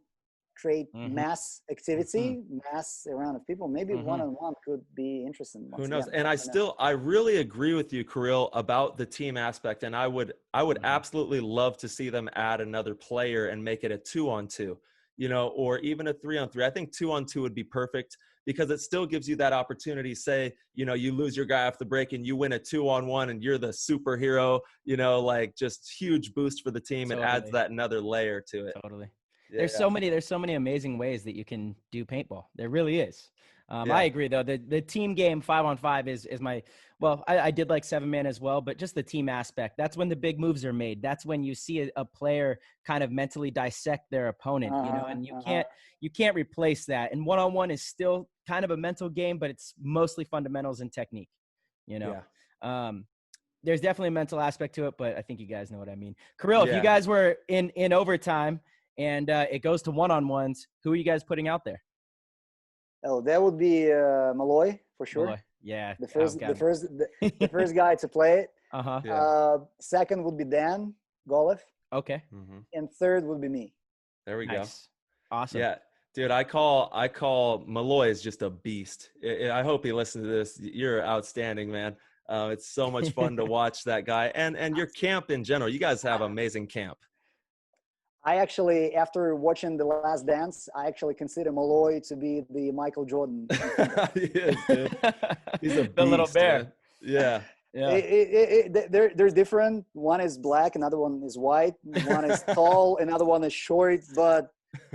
Speaker 6: create mass activity, mass around of people, maybe one-on-one could be interesting.
Speaker 5: Who knows? And I really agree with you, Kirill, about the team aspect. And I would absolutely love to see them add another player and make it a 2-on-2, or even a 3-on-3. I think 2-on-2 would be perfect, because it still gives you that opportunity. Say, you lose your guy off the break and you win a 2-on-1 and you're the superhero, like just huge boost for the team. Totally. It adds that another layer to it.
Speaker 1: Totally. Yeah. There's so many amazing ways that you can do paintball. There really is. I agree though. The team game 5-on-5 is my, I did like 7-man as well, but just the team aspect, that's when the big moves are made. That's when you see a player kind of mentally dissect their opponent, and you can't replace that. And 1-on-1 is still kind of a mental game, but it's mostly fundamentals and technique, There's definitely a mental aspect to it, but I think you guys know what I mean. Kirill, if you guys were in overtime and it goes to 1-on-1s, who are you guys putting out there?
Speaker 6: Oh, that would be Malloy for sure.
Speaker 1: Malloy. Yeah.
Speaker 6: The first guy to play it. Second would be Dan Golev.
Speaker 1: Okay.
Speaker 6: And third would be me.
Speaker 5: There we go.
Speaker 1: Awesome.
Speaker 5: Yeah. Dude, I call Malloy is just a beast. I hope he listens to this. You're outstanding, man. It's so much fun to watch that guy, and your camp in general. You guys have amazing camp.
Speaker 6: I actually, after watching The Last Dance, I actually consider Malloy to be the Michael Jordan.
Speaker 5: He is, dude. He's a beast,
Speaker 1: the little bear.
Speaker 5: Man. Yeah.
Speaker 6: They're different. One is black, another one is white. One is tall, another one is short. But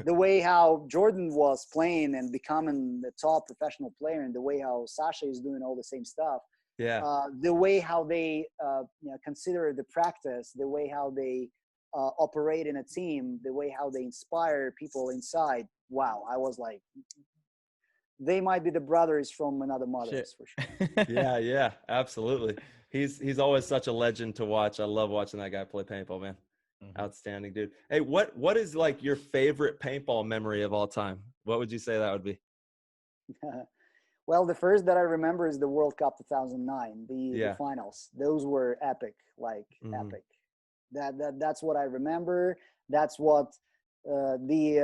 Speaker 6: the way how Jordan was playing and becoming the top professional player, and the way how Sasha is doing all the same stuff.
Speaker 5: Yeah.
Speaker 6: The way how they consider the practice, the way how they operate in a team, the way how they inspire people inside. Wow, I was like, they might be the brothers from another mother, for sure.
Speaker 5: Yeah, absolutely. He's always such a legend to watch. I love watching that guy play paintball, man. Outstanding, dude. Hey, what is like your favorite paintball memory of all time? What would you say that would be?
Speaker 6: Well, the first that I remember is the World Cup 2009, the finals. Those were epic, epic. That's what I remember. That's what the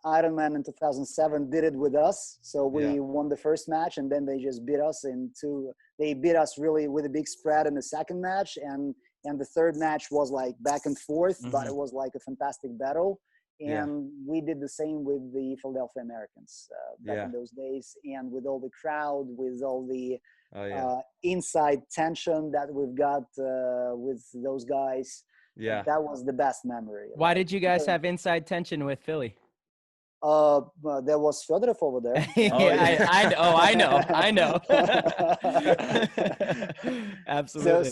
Speaker 6: Ironman in 2007 did it with us. So we won the first match, and then they just beat us they beat us really with a big spread in the second match. And the third match was like back and forth, but it was like a fantastic battle. And we did the same with the Philadelphia Americans back in those days, and with all the crowd, with all the inside tension that we've got with those guys. Yeah, that was the best memory.
Speaker 1: Why did you guys have inside tension with Philly?
Speaker 6: There was Fedorov over there.
Speaker 1: I know. Absolutely.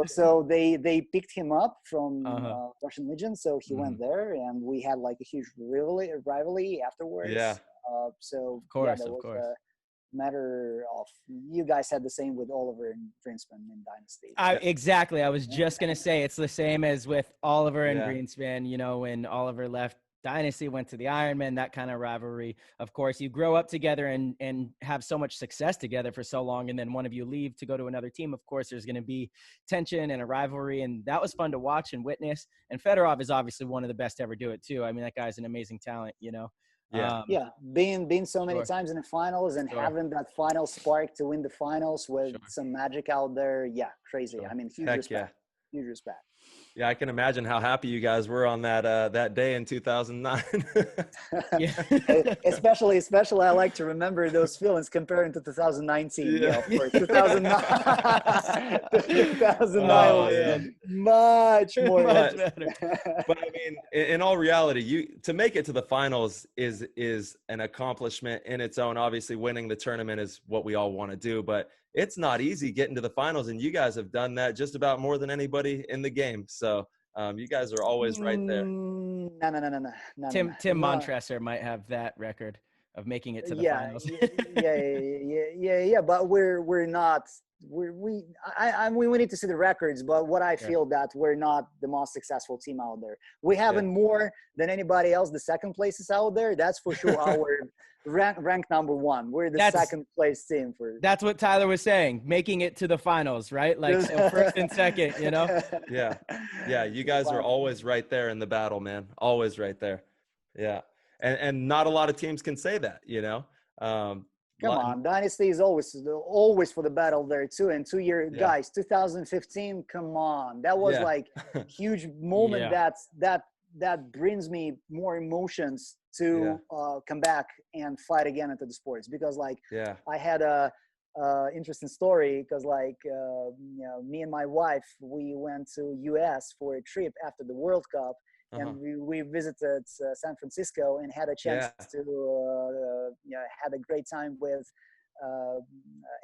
Speaker 6: So they picked him up from Russian Legion. So he went there, and we had like a huge rivalry afterwards.
Speaker 5: Yeah.
Speaker 6: So
Speaker 1: of course,
Speaker 6: there was a matter of, you guys had the same with Oliver and Greenspan in Dynasty.
Speaker 1: Exactly. I was just gonna say it's the same as with Oliver and Greenspan. When Oliver left Dynasty, went to the Ironman, that kind of rivalry. Of course, you grow up together and have so much success together for so long, and then one of you leave to go to another team. Of course, there's going to be tension and a rivalry, and that was fun to watch and witness. And Fedorov is obviously one of the best to ever do it too. I mean, that guy's an amazing talent,
Speaker 6: being so many times in the finals and having that final spark to win the finals with some magic out there. Yeah, crazy. I mean, huge respect.
Speaker 5: Yeah, I can imagine how happy you guys were on that day in 2009.
Speaker 1: Yeah.
Speaker 6: especially I like to remember those feelings comparing to 2019.
Speaker 5: Yeah.
Speaker 6: Of course, 2009 2009
Speaker 5: Oh,
Speaker 6: was
Speaker 5: man.
Speaker 6: much more
Speaker 1: Much
Speaker 6: interesting.
Speaker 1: better.
Speaker 5: But I mean, in all reality, to make it to the finals is an accomplishment in its own. Obviously, winning the tournament is what we all want to do, but it's not easy getting to the finals, and you guys have done that just about more than anybody in the game. So you guys are always right there.
Speaker 6: No.
Speaker 1: Tim
Speaker 6: No.
Speaker 1: Montresor might have that record of making it to the
Speaker 6: Yeah,
Speaker 1: finals.
Speaker 6: yeah. But we're not. We need to see the records. But what I feel that we're not the most successful team out there. We haven't more than anybody else. The second place is out there. That's for sure. Our rank number one. We're the second place team for.
Speaker 1: That's what Tyler was saying. Making it to the finals, right? Like so first and second. You know.
Speaker 5: Yeah. You guys are always right there in the battle, man. Always right there. Yeah. And not a lot of teams can say that, you know.
Speaker 6: Come on, Dynasty is always for the battle there too. And 2 year guys, 2015. Come on, that was like huge moment. That brings me more emotions to come back and fight again into the sports, because I had a interesting story, because me and my wife, we went to US for a trip after the World Cup. And we visited San Francisco and had a chance to had a great time with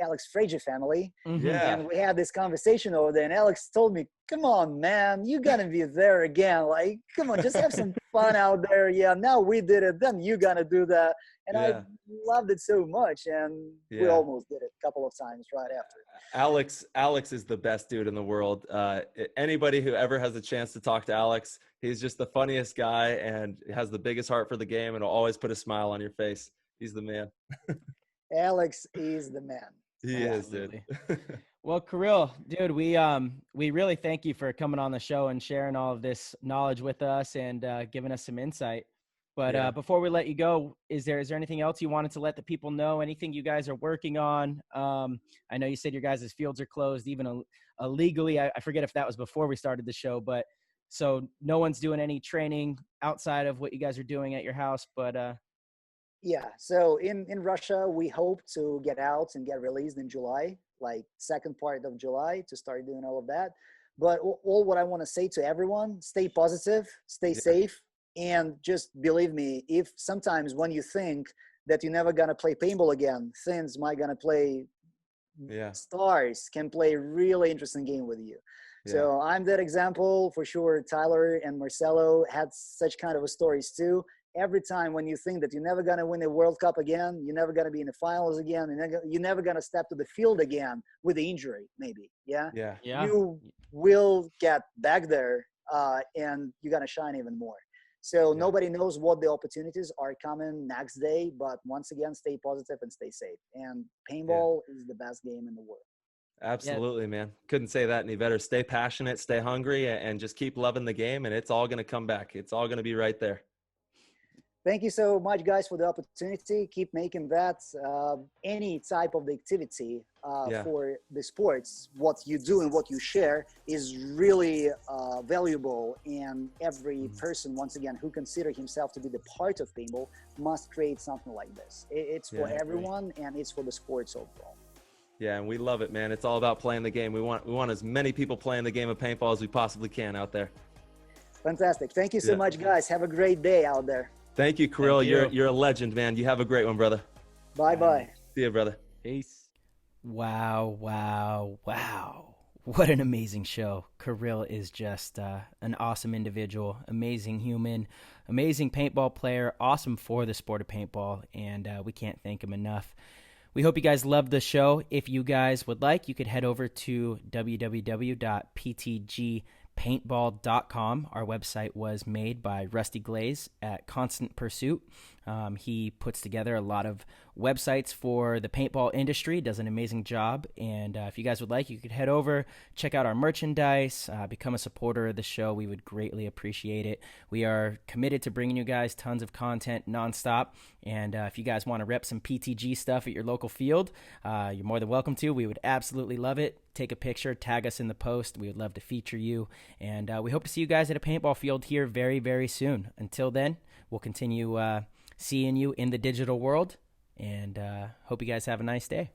Speaker 6: Alex Frazier family. And we had this conversation over there, and Alex told me, come on, man, you gotta be there again. Like, come on, just have some fun out there. Yeah, now we did it, then you gotta do that. And I loved it so much, and we almost did it a couple of times right after.
Speaker 5: Alex is the best dude in the world. Anybody who ever has a chance to talk to Alex, he's just the funniest guy and has the biggest heart for the game, and will always put a smile on your face. He's the man.
Speaker 6: Alex is the man.
Speaker 5: He is, dude.
Speaker 1: Well, Kirill, dude, we really thank you for coming on the show and sharing all of this knowledge with us and giving us some insight. But before we let you go, is there anything else you wanted to let the people know? Anything you guys are working on? I know you said your guys' fields are closed, even illegally. I forget if that was before we started the show, but so no one's doing any training outside of what you guys are doing at your house. But
Speaker 6: so in Russia, we hope to get out and get released in July, like second part of July, to start doing all of that. But all what I want to say to everyone: stay positive, stay safe. And just believe me, if sometimes when you think that you're never going to play paintball again, things might going to play, stars can play a really interesting game with you. So I'm that example for sure. Tyler and Marcelo had such kind of stories too. Every time when you think that you're never going to win a World Cup again, you're never going to be in the finals again, and you're never going to step to the field again with the injury, maybe. You will get back there and you're going to shine even more. So nobody knows what the opportunities are coming next day, but once again, stay positive and stay safe. And paintball is the best game in the world.
Speaker 5: Absolutely, man. Couldn't say that any better. Stay passionate, stay hungry, and just keep loving the game, and it's all going to come back. It's all going to be right there.
Speaker 6: Thank you so much, guys, for the opportunity. Keep making that any type of the activity for the sports. What you do and what you share is really valuable. And every person, once again, who considers himself to be the part of paintball must create something like this. It's for everyone, and it's for the sports overall.
Speaker 5: Yeah, and we love it, man. It's all about playing the game. We want as many people playing the game of paintball as we possibly can out there.
Speaker 6: Fantastic. Thank you so much, guys. Have a great day out there.
Speaker 5: Thank you, Kirill. You're a legend, man. You have a great one, brother.
Speaker 6: Bye-bye.
Speaker 5: See you, brother.
Speaker 1: Peace. Wow. What an amazing show. Kirill is just an awesome individual, amazing human, amazing paintball player, awesome for the sport of paintball, and we can't thank him enough. We hope you guys loved the show. If you guys would like, you could head over to www.ptgpaintball.com. Our website was made by Rusty Glaze at Constant Pursuit. He puts together a lot of websites for the paintball industry, does an amazing job. And if you guys would like, you could head over, check out our merchandise, become a supporter of the show. We would greatly appreciate it. We are committed to bringing you guys tons of content nonstop. And if you guys want to rep some PTG stuff at your local field, you're more than welcome to. We would absolutely love it. Take a picture, tag us in the post. We would love to feature you. And we hope to see you guys at a paintball field here very, very soon. Until then, we'll continue seeing you in the digital world. And hope you guys have a nice day.